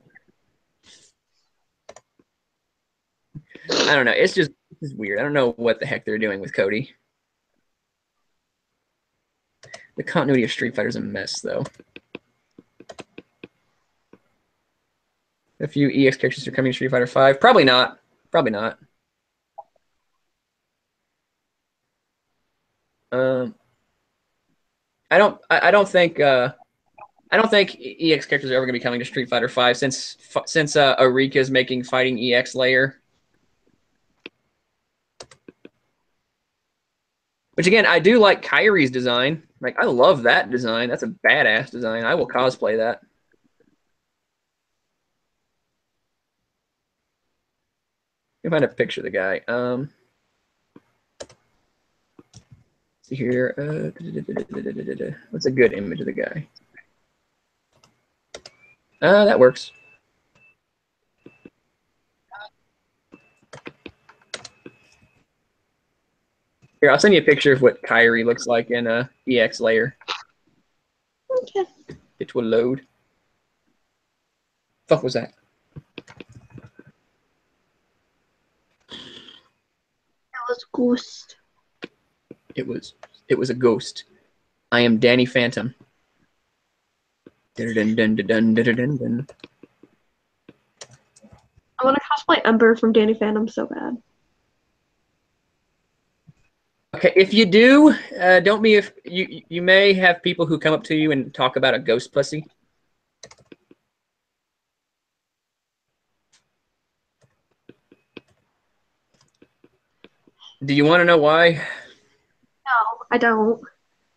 I don't know. It's weird. I don't know what the heck they're doing with Cody. The continuity of Street Fighter is a mess, though. A few EX characters are coming to Street Fighter 5. Probably not. Probably not. I don't think EX characters are ever going to be coming to Street Fighter 5 since Arika is making fighting EX layer. Which again, I do like Kyrie's design. Like, I love that design. That's a badass design. I will cosplay that. Let me find a picture of the guy. See here. What's a good image of the guy? That works. Here, I'll send you a picture of what Kyrie looks like in a EX layer. Okay. It will load. Fuck was that? That was Ghost. It was a ghost. I am Danny Phantom. Dun, dun, dun, dun, dun, dun, dun, dun. I want to cosplay Ember from Danny Phantom so bad. Okay, if you do, don't be if you may have people who come up to you and talk about a ghost pussy. Do you want to know why? No, I don't.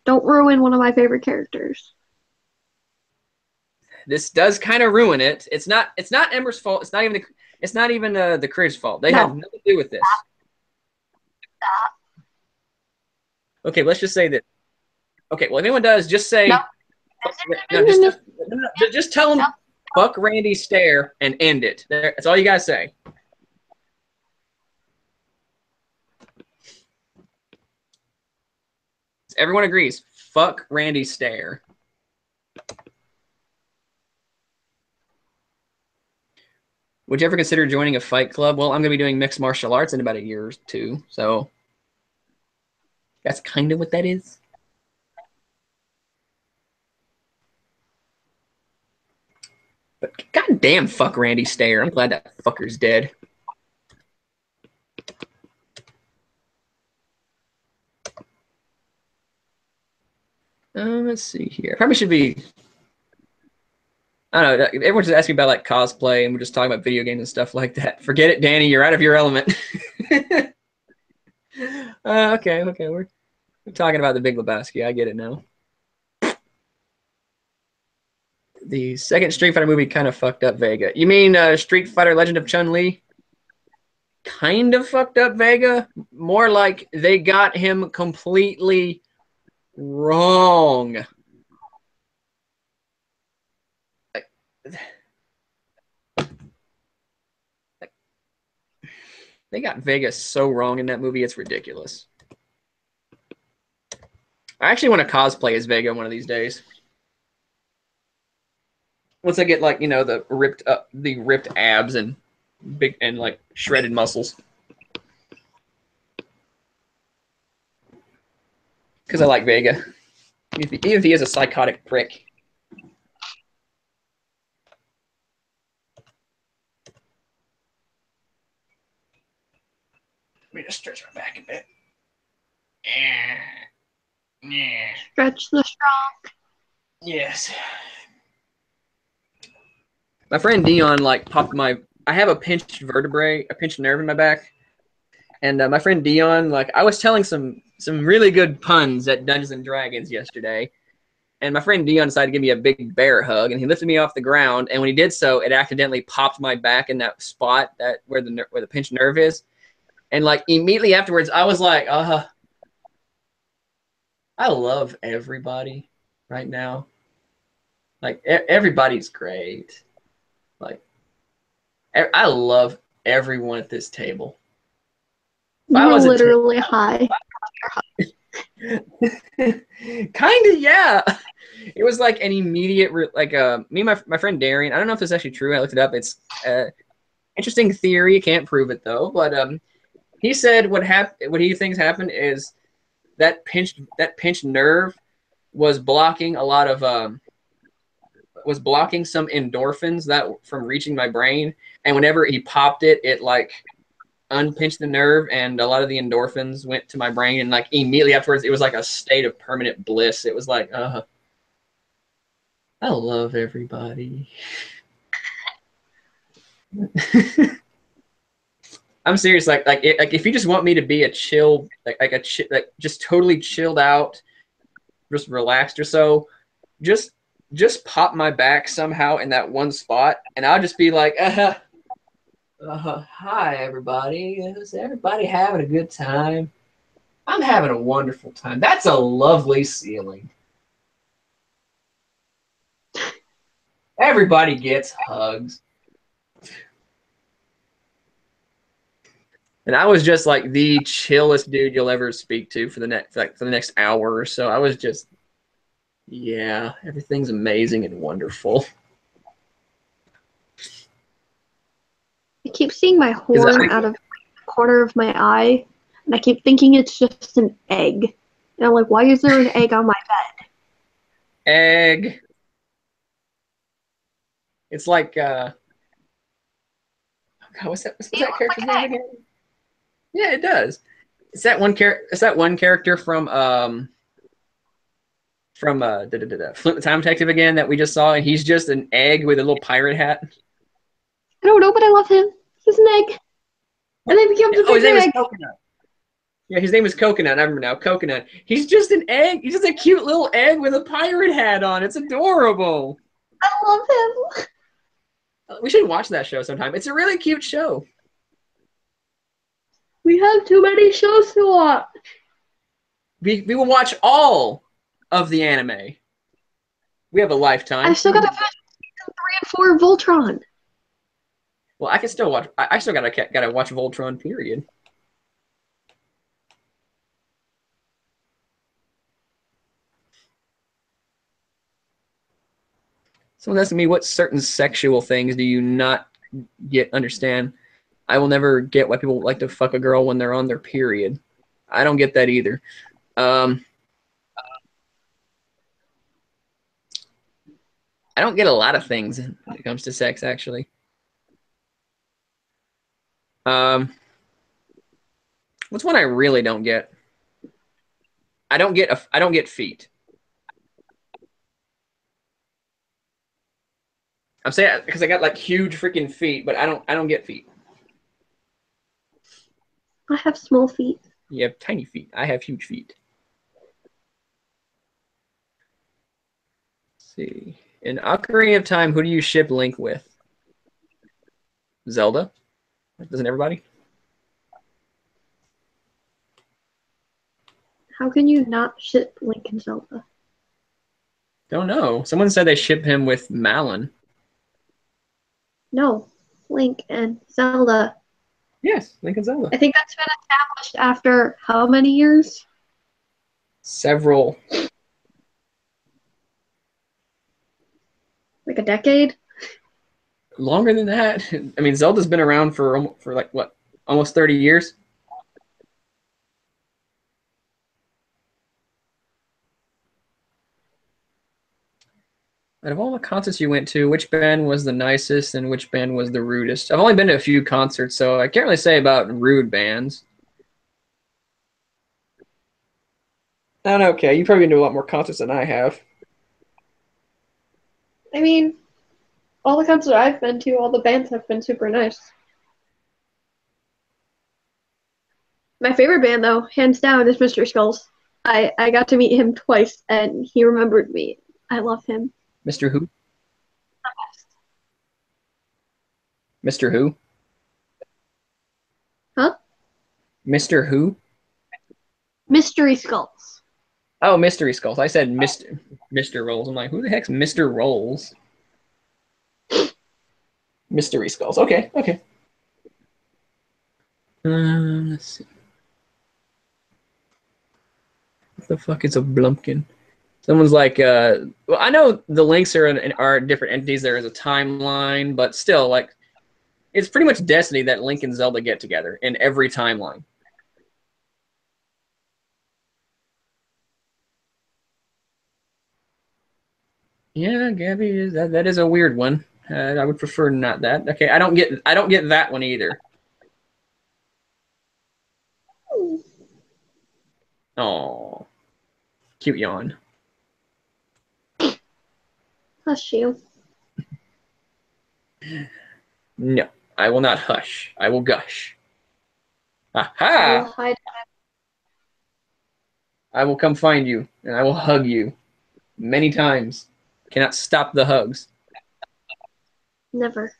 Don't ruin one of my favorite characters. This does kind of ruin it. It's not Ember's fault. It's not even the crew's fault. They have nothing to do with this. Okay, let's just say that. Okay, well, if anyone does, just say. No, just tell them, fuck Randy Stare and end it. That's all you gotta say. Everyone agrees. Fuck Randy Stare. Would you ever consider joining a fight club? Well, I'm going to be doing mixed martial arts in about a year or two, so that's kind of what that is. But goddamn, fuck Randy Stare. I'm glad that fucker's dead. Let's see here. Probably should be. I don't know. Everyone's just asking about like cosplay, and we're just talking about video games and stuff like that. Forget it, Danny. You're out of your element. Okay. We're talking about the Big Lebowski. I get it now. The second Street Fighter movie kind of fucked up Vega. You mean Street Fighter Legend of Chun-Li? Kind of fucked up Vega. More like they got him completely wrong. They got Vega so wrong in that movie, it's ridiculous. I actually want to cosplay as Vega one of these days. Once I get like, you know, the ripped abs and big and like shredded muscles. Because I like Vega. Even if he is a psychotic prick. Let me just stretch my back a bit. Stretch the strong. Yes. My friend Dion like popped my. I have a pinched vertebrae, a pinched nerve in my back, and my friend Dion like I was telling some really good puns at Dungeons and Dragons yesterday, and my friend Dion decided to give me a big bear hug, and he lifted me off the ground, and when he did so, it accidentally popped my back in that spot that where the pinched nerve is, and like immediately afterwards, I was like, I love everybody right now. Like everybody's great. Like I love everyone at this table. You were literally high. Kind of, yeah. It was like an immediate, like me and my friend Darian. I don't know if this is actually true. I looked it up. It's interesting theory. Can't prove it though. But he said what he thinks happened is that pinched nerve was blocking a lot of was blocking some endorphins that from reaching my brain, and whenever he popped it, it like unpinched the nerve, and a lot of the endorphins went to my brain, and like immediately afterwards, it was like a state of permanent bliss. It was like, I love everybody. I'm serious. Like if you just want me to be a chill, like just totally chilled out, just relaxed or so, just pop my back somehow in that one spot, and I'll just be like, hi everybody. Is everybody having a good time? I'm having a wonderful time. That's a lovely ceiling. Everybody gets hugs. And I was just like the chillest dude you'll ever speak to for the next hour or so. I was just, yeah, everything's amazing and wonderful. I keep seeing my horn out of the corner of my eye, and I keep thinking it's just an egg. And I'm like, why is there an egg on my bed? Egg. It's like oh God, what's He that looks like character's an name egg. again? Yeah, it does. It's that one character. It's that one character from Flint the Time Detective again that we just saw, and he's just an egg with a little pirate hat. I don't know, but I love him. He's an egg. And then he becomes a Oh, his bigger name is egg. Coconut. Yeah, his name is Coconut. I remember now. Coconut. He's just an egg. He's just a cute little egg with a pirate hat on. It's adorable. I love him. We should watch that show sometime. It's a really cute show. We have too many shows to watch. We will watch all of the anime. We have a lifetime. I've still got to finish season 3 and 4 of Voltron. Well, I can still watch. I still gotta watch Voltron. Period. Someone asking me what certain sexual things do you not understand. I will never get why people like to fuck a girl when they're on their period. I don't get that either. I don't get a lot of things when it comes to sex, actually. What's one I really don't get? I don't get feet. I'm saying because I got like huge freaking feet, but I don't get feet. I have small feet. You have tiny feet. I have huge feet. Let's see. In Ocarina of Time, who do you ship Link with? Zelda? Doesn't everybody? How can you not ship Link and Zelda? Don't know. Someone said they ship him with Malon. No, Link and Zelda. Yes, Link and Zelda. I think that's been established after how many years? Several. Like a decade? Longer than that. I mean, Zelda's been around for like what, almost 30 years. Out of all the concerts you went to, which band was the nicest and which band was the rudest? I've only been to a few concerts, so I can't really say about rude bands. I don't know, okay. You've probably been to a lot more concerts than I have. I mean, all the concerts I've been to, all the bands have been super nice. My favorite band, though, hands down, is Mystery Skulls. I got to meet him twice, and he remembered me. I love him. Mr. Who? Mr. Who? Huh? Mr. Who? Mystery Skulls. Oh, Mystery Skulls. I said Mr. Rolls. I'm like, who the heck's Mr. Rolls? Mystery Skulls. Okay, okay. Let's see. What the fuck is a Blumpkin? Someone's like, well, I know the links are different entities. There is a timeline, but still, like, it's pretty much destiny that Link and Zelda get together in every timeline. Yeah, Gabby, that is a weird one. I would prefer not that. Okay, I don't get that one either. Oh, cute yawn. Hush you. No, I will not hush. I will gush. I will Aha! hide. I will come find you, and I will hug you many times. Cannot stop the hugs. Never.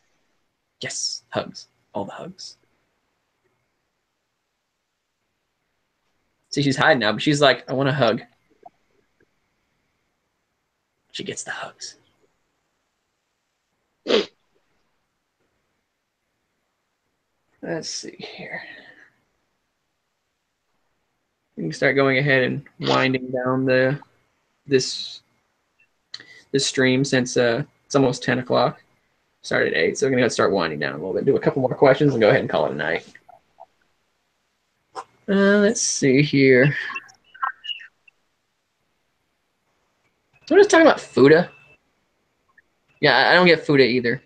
Yes, hugs. All the hugs. See, she's hiding now, but she's like, I want a hug. She gets the hugs. Let's see here. We can start going ahead and winding down this stream since it's almost 10 o'clock. Started at 8, so we're going to start winding down a little bit. Do a couple more questions and go ahead and call it a night. Let's see here. Someone was talking about Fuda. Yeah, I don't get Fuda either.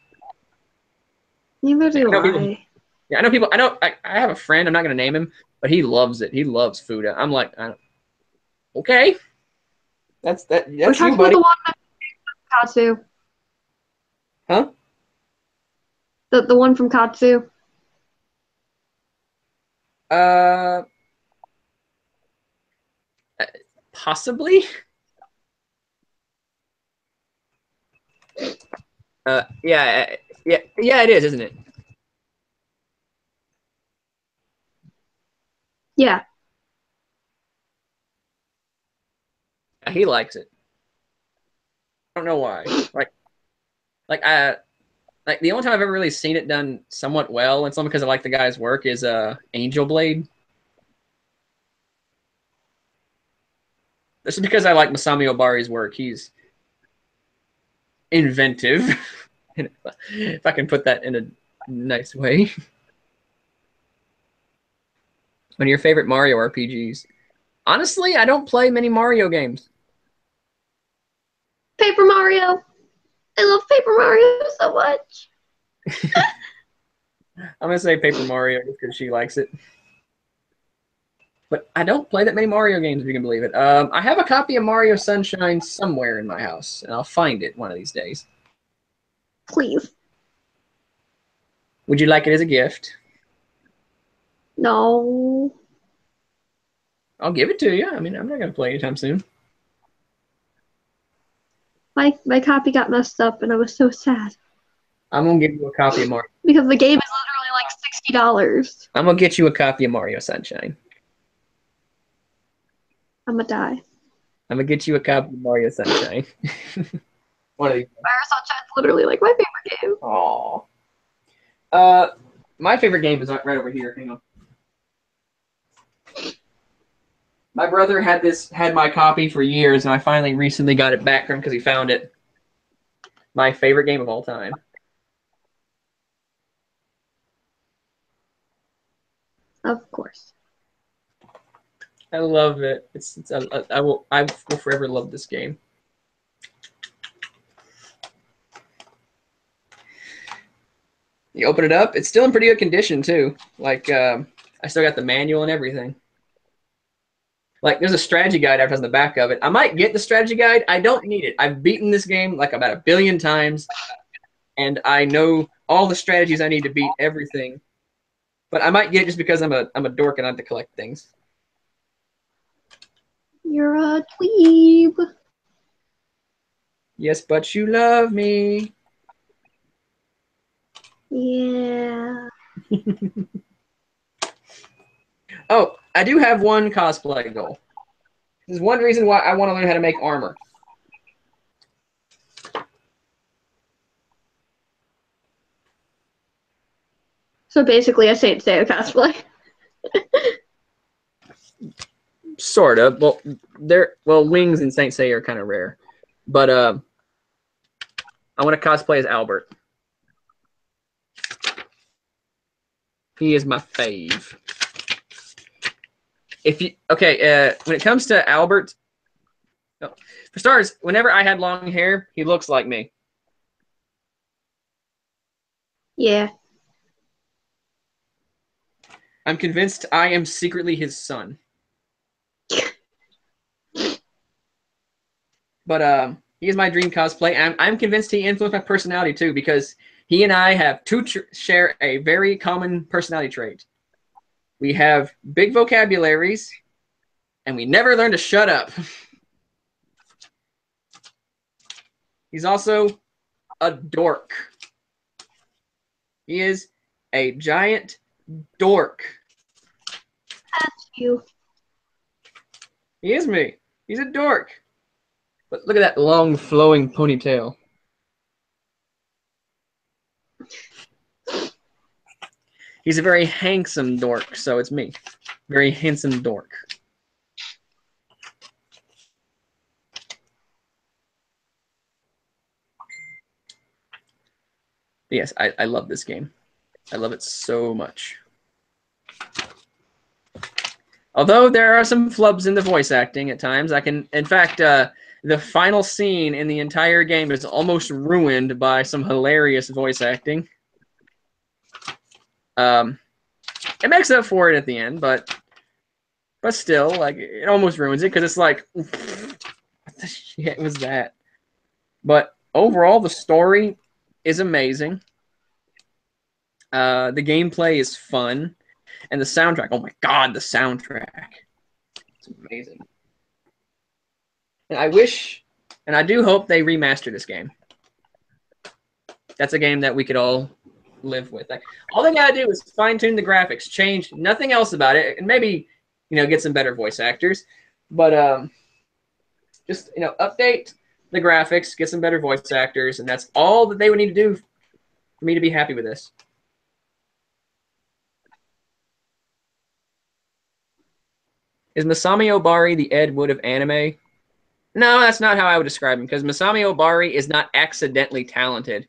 Neither do I. Yeah, I know people. I have a friend. I'm not gonna name him, but he loves it. He loves Fuda. I'm like, okay, that's We're you, talking about buddy. the one that Katsu. Huh? The one from Katsu. Uh, possibly. Yeah, yeah. It is, isn't it? Yeah. He likes it. I don't know why. Like I like the only time I've ever really seen it done somewhat well, and it's only because I like the guy's work, is Angel Blade. This is because I like Masami Obari's work. He's inventive, if I can put that in a nice way. One of your favorite Mario RPGs? Honestly, I don't play many Mario games. Paper Mario. I love Paper Mario so much. I'm gonna say Paper Mario just because she likes it. But I don't play that many Mario games, if you can believe it. I have a copy of Mario Sunshine somewhere in my house, and I'll find it one of these days. Please. Would you like it as a gift? No. I'll give it to you. I mean, I'm not gonna play anytime soon. My copy got messed up and I was so sad. I'm gonna give you a copy of Mario. Because the game is literally like $60. I'm gonna get you a copy of Mario Sunshine. I'm gonna die. I'm gonna get you a copy of Mario Sunshine. One of these. Mario Sunshine's literally like my favorite game. Aww. My favorite game is right over here. Hang on. My brother had my copy for years, and I finally recently got it back from him because he found it. My favorite game of all time. Of course. I love it. I will forever love this game. You open it up, it's still in pretty good condition too. Like I still got the manual and everything. Like there's a strategy guide on the back of it. I might get the strategy guide. I don't need it. I've beaten this game like about 1 billion times, and I know all the strategies I need to beat everything. But I might get it just because I'm a dork and I have to collect things. You're a dweeb. Yes, but you love me. Yeah. Oh, I do have one cosplay goal. This is one reason why I want to learn how to make armor. So basically a Saint Seiya cosplay. Sort of. Well, wings in Saint Seiya are kind of rare. But I want to cosplay as Albert. He is my fave. When it comes to Albert, for starters, whenever I had long hair, he looks like me. Yeah. I'm convinced I am secretly his son. But he is my dream cosplay. I'm convinced he influenced my personality too, because he and I have share a very common personality trait. We have big vocabularies, and we never learn to shut up. He's also a dork. He is a giant dork. That's you. He is me. He's a dork. But look at that long, flowing ponytail. He's a very handsome dork, so it's me. Very handsome dork. Yes, I love this game. I love it so much. Although there are some flubs in the voice acting at times. In fact, the final scene in the entire game is almost ruined by some hilarious voice acting. It makes up for it at the end, but still, like, it almost ruins it because it's like, what the shit was that? But overall, the story is amazing. The gameplay is fun, and the soundtrack. Oh my god, the soundtrack! It's amazing. And I wish, and I do hope they remaster this game. That's a game that we could all live with. Like, all they gotta do is fine tune the graphics, change nothing else about it, and maybe get some better voice actors. But just update the graphics, get some better voice actors, and that's all that they would need to do for me to be happy with this. Is Masami Obari the Ed Wood of anime? No, that's not how I would describe him, because Masami Obari is not accidentally talented.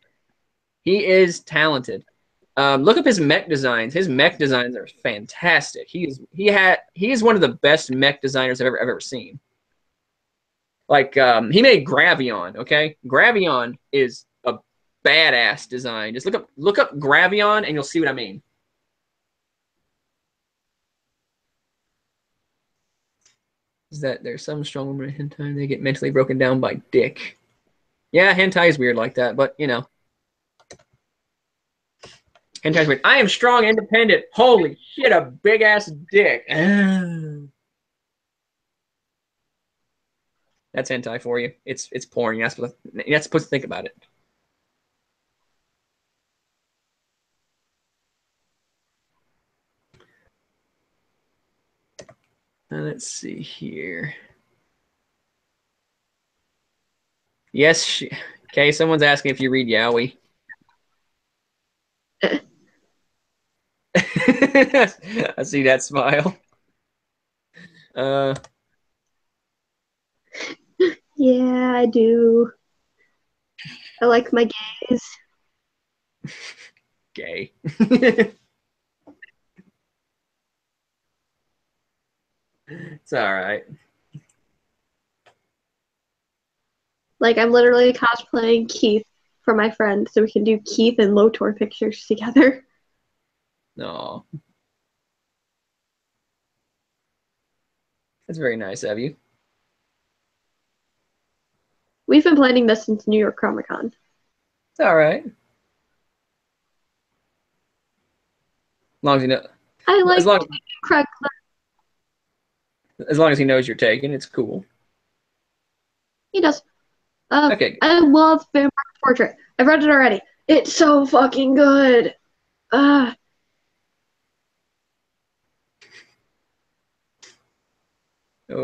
He is talented. Look up his mech designs. His mech designs are fantastic. He is one of the best mech designers I've ever seen. Like, he made Gravion, okay? Gravion is a badass design. Just look up Gravion and you'll see what I mean. Is that there's some strong women in hentai, they get mentally broken down by dick. Yeah, hentai is weird like that, but hentai is weird. I am strong, independent. Holy shit, a big ass dick. That's hentai for you. It's porn. You're not supposed to think about it. Let's see here. Yes. Okay, someone's asking if you read yaoi. I see that smile. Yeah, I do. I like my gays. Gay. It's all right. Like, I'm literally cosplaying Keith for my friend so we can do Keith and Lotor pictures together. No. That's very nice of you. We've been planning this since New York Comic Con. It's all right. As long as you know. I like Craig. As long as he knows you're taking, it's cool. He does. Okay. I love Vampire Portrait. I've read it already. It's so fucking good. Oh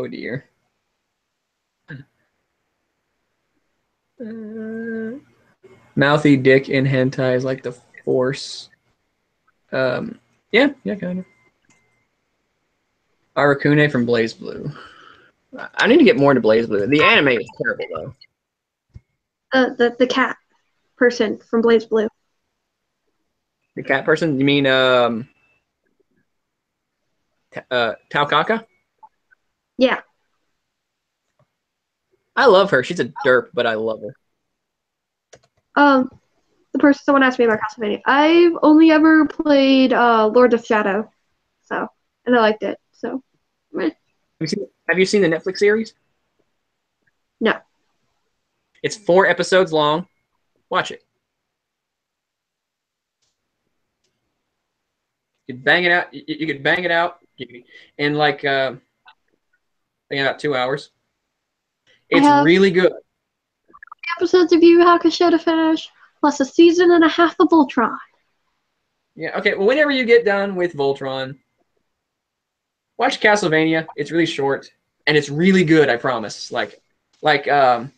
dear. Mouthy dick in hentai is like the force. Yeah, kind of. Arakune from Blaze Blue. I need to get more into Blaze Blue. The anime is terrible though. The cat person from Blaze Blue. The cat person? You mean Taukaka? Yeah. I love her. She's a derp, but I love her. Someone asked me about Castlevania. I've only ever played Lord of Shadow, and I liked it. So, meh. Have you seen the Netflix series? No. It's 4 episodes long. Watch it. You could bang it out. You could bang it out in like about 2 hours. It's really good. Episodes of Yu Yu Hakusho to finish, plus a season and a half of Voltron. Yeah. Okay. Well, whenever you get done with Voltron, watch Castlevania. It's really short and it's really good. I promise. Like I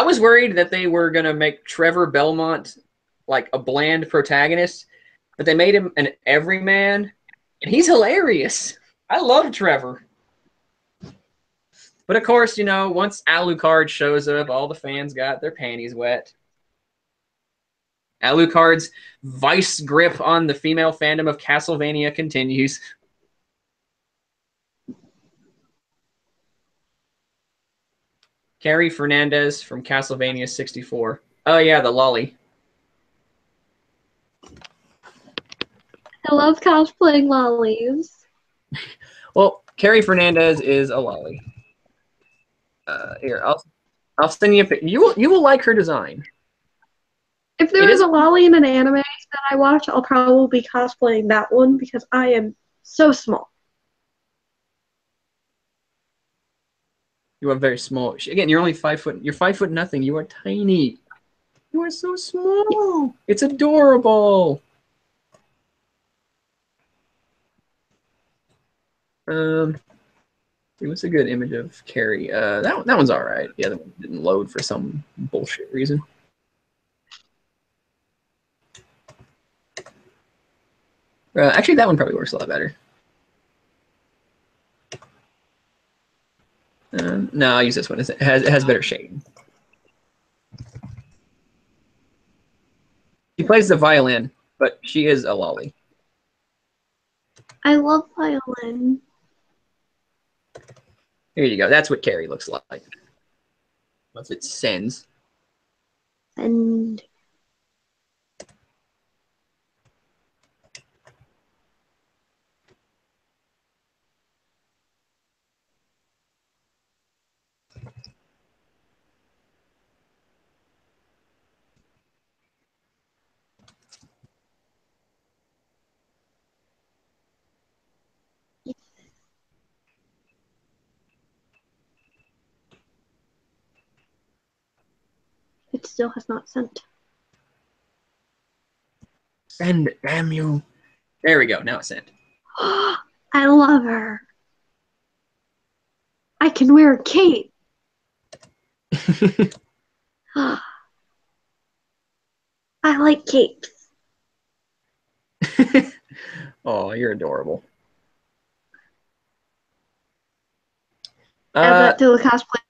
was worried that they were gonna make Trevor Belmont like a bland protagonist, but they made him an everyman, and he's hilarious. I love Trevor. But of course, once Alucard shows up, all the fans got their panties wet. Alucard's vice grip on the female fandom of Castlevania continues. Carrie Fernandez from Castlevania 64. Oh yeah, the lolly. I love cosplaying lollies. Well, Carrie Fernandez is a lolly. Here, I'll send you a picture. You will like her design. If there is a lolly in an anime that I watch, I'll probably be cosplaying that one because I am so small. You are very small. Again, you're only 5 foot. You're 5 foot nothing. You are tiny. You are so small. It's adorable. What's a good image of Carrie? That one's all right. The other one didn't load for some bullshit reason. Actually, that one probably works a lot better. No, I'll use this one. It has better shading. She plays the violin, but she is a lolly. I love violin. Here you go. That's what Carrie looks like. Once it sends. And it still has not sent. Send, damn you. There we go. Now it's sent. I love her. I can wear a cape. I like capes. Oh, you're adorable. Add that to the cosplay.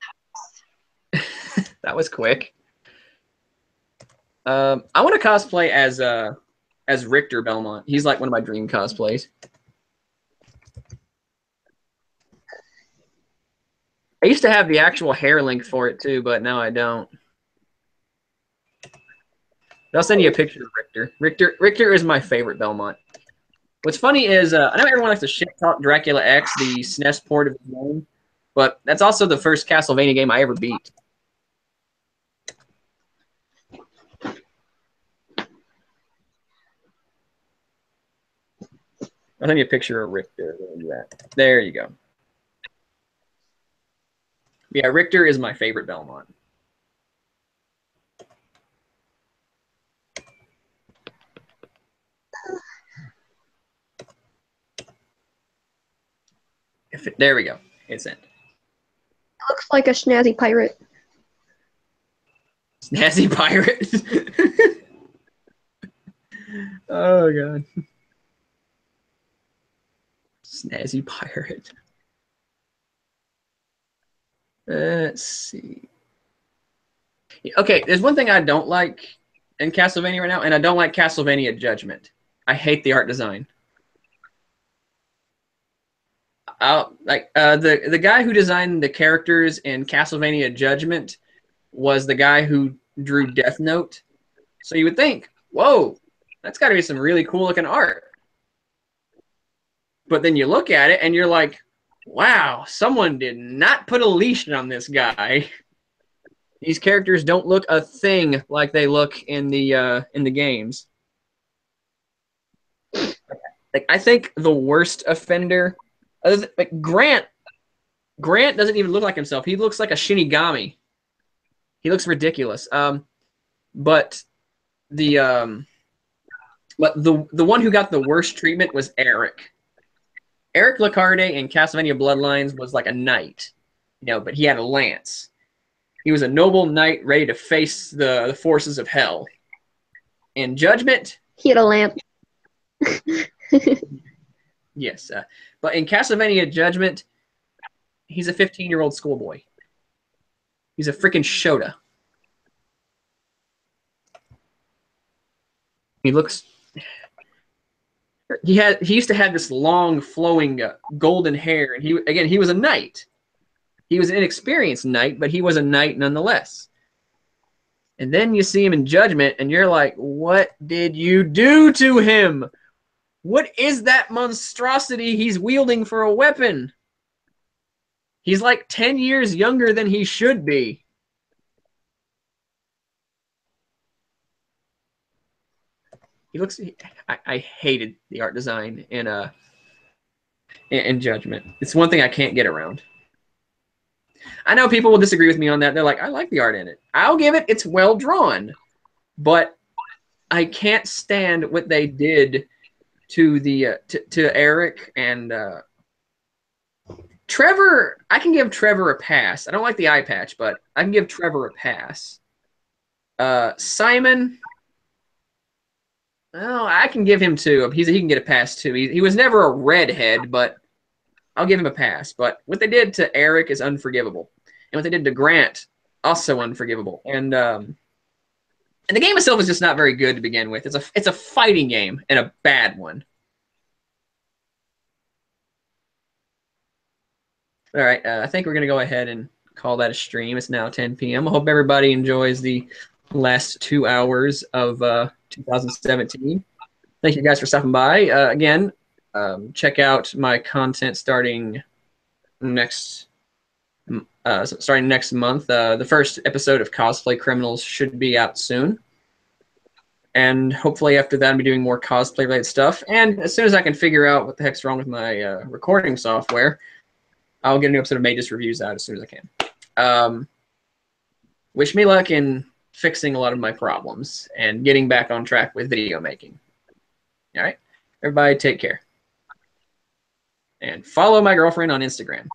That was quick. I want to cosplay as Richter Belmont. He's like one of my dream cosplays. I used to have the actual hair link for it too, but now I don't. I'll send you a picture of Richter. Richter is my favorite Belmont. What's funny is I know everyone likes to shit talk Dracula X, the SNES port of his name, but that's also the first Castlevania game I ever beat. I'll send you a picture of Richter. There you go. Yeah, Richter is my favorite Belmont. There we go. It's sent. It looks like a snazzy pirate. Snazzy pirate. Oh god. Snazzy pirate. Let's see. Okay, there's one thing I don't like in Castlevania right now, and I don't like Castlevania Judgment. I hate the art design. The guy who designed the characters in Castlevania Judgment was the guy who drew Death Note. So you would think, whoa, that's got to be some really cool looking art. But then you look at it and you're like, wow, someone did not put a leash on this guy. These characters don't look a thing like they look in the games. Like I think the worst offender, like Grant doesn't even look like himself. He looks like a Shinigami. He looks ridiculous. But the one who got the worst treatment was Eric. Eric Lacarde in Castlevania Bloodlines was like a knight, but he had a lance. He was a noble knight ready to face the forces of hell. In Judgment, he had a lamp. Yes, but in Castlevania Judgment, he's a 15-year-old schoolboy. He's a freaking Shota. He looks. He used to have this long, flowing, golden hair, and he was a knight. He was an inexperienced knight, but he was a knight nonetheless. And then you see him in Judgment, and you're like, what did you do to him? What is that monstrosity he's wielding for a weapon? He's like 10 years younger than he should be. He looks. I hated the art design in Judgment. It's one thing I can't get around. I know people will disagree with me on that. They're like, I like the art in it. I'll give it. It's well drawn, but I can't stand what they did to the to Eric and Trevor. I can give Trevor a pass. I don't like the eye patch, but I can give Trevor a pass. Simon. Oh, I can give him two. He can get a pass too. He was never a redhead, but I'll give him a pass. But what they did to Eric is unforgivable, and what they did to Grant also unforgivable. And the game itself is just not very good to begin with. It's a fighting game and a bad one. All right, I think we're gonna go ahead and call that a stream. It's now 10 p.m. I hope everybody enjoys the last 2 hours of 2017. Thank you guys for stopping by. Again, check out my content starting next month. The first episode of Cosplay Criminals should be out soon. And hopefully after that, I'll be doing more cosplay-related stuff. And as soon as I can figure out what the heck's wrong with my recording software, I'll get a new episode of Magus Reviews out as soon as I can. Wish me luck in fixing a lot of my problems and getting back on track with video making. All right? Everybody take care. And follow my girlfriend on Instagram.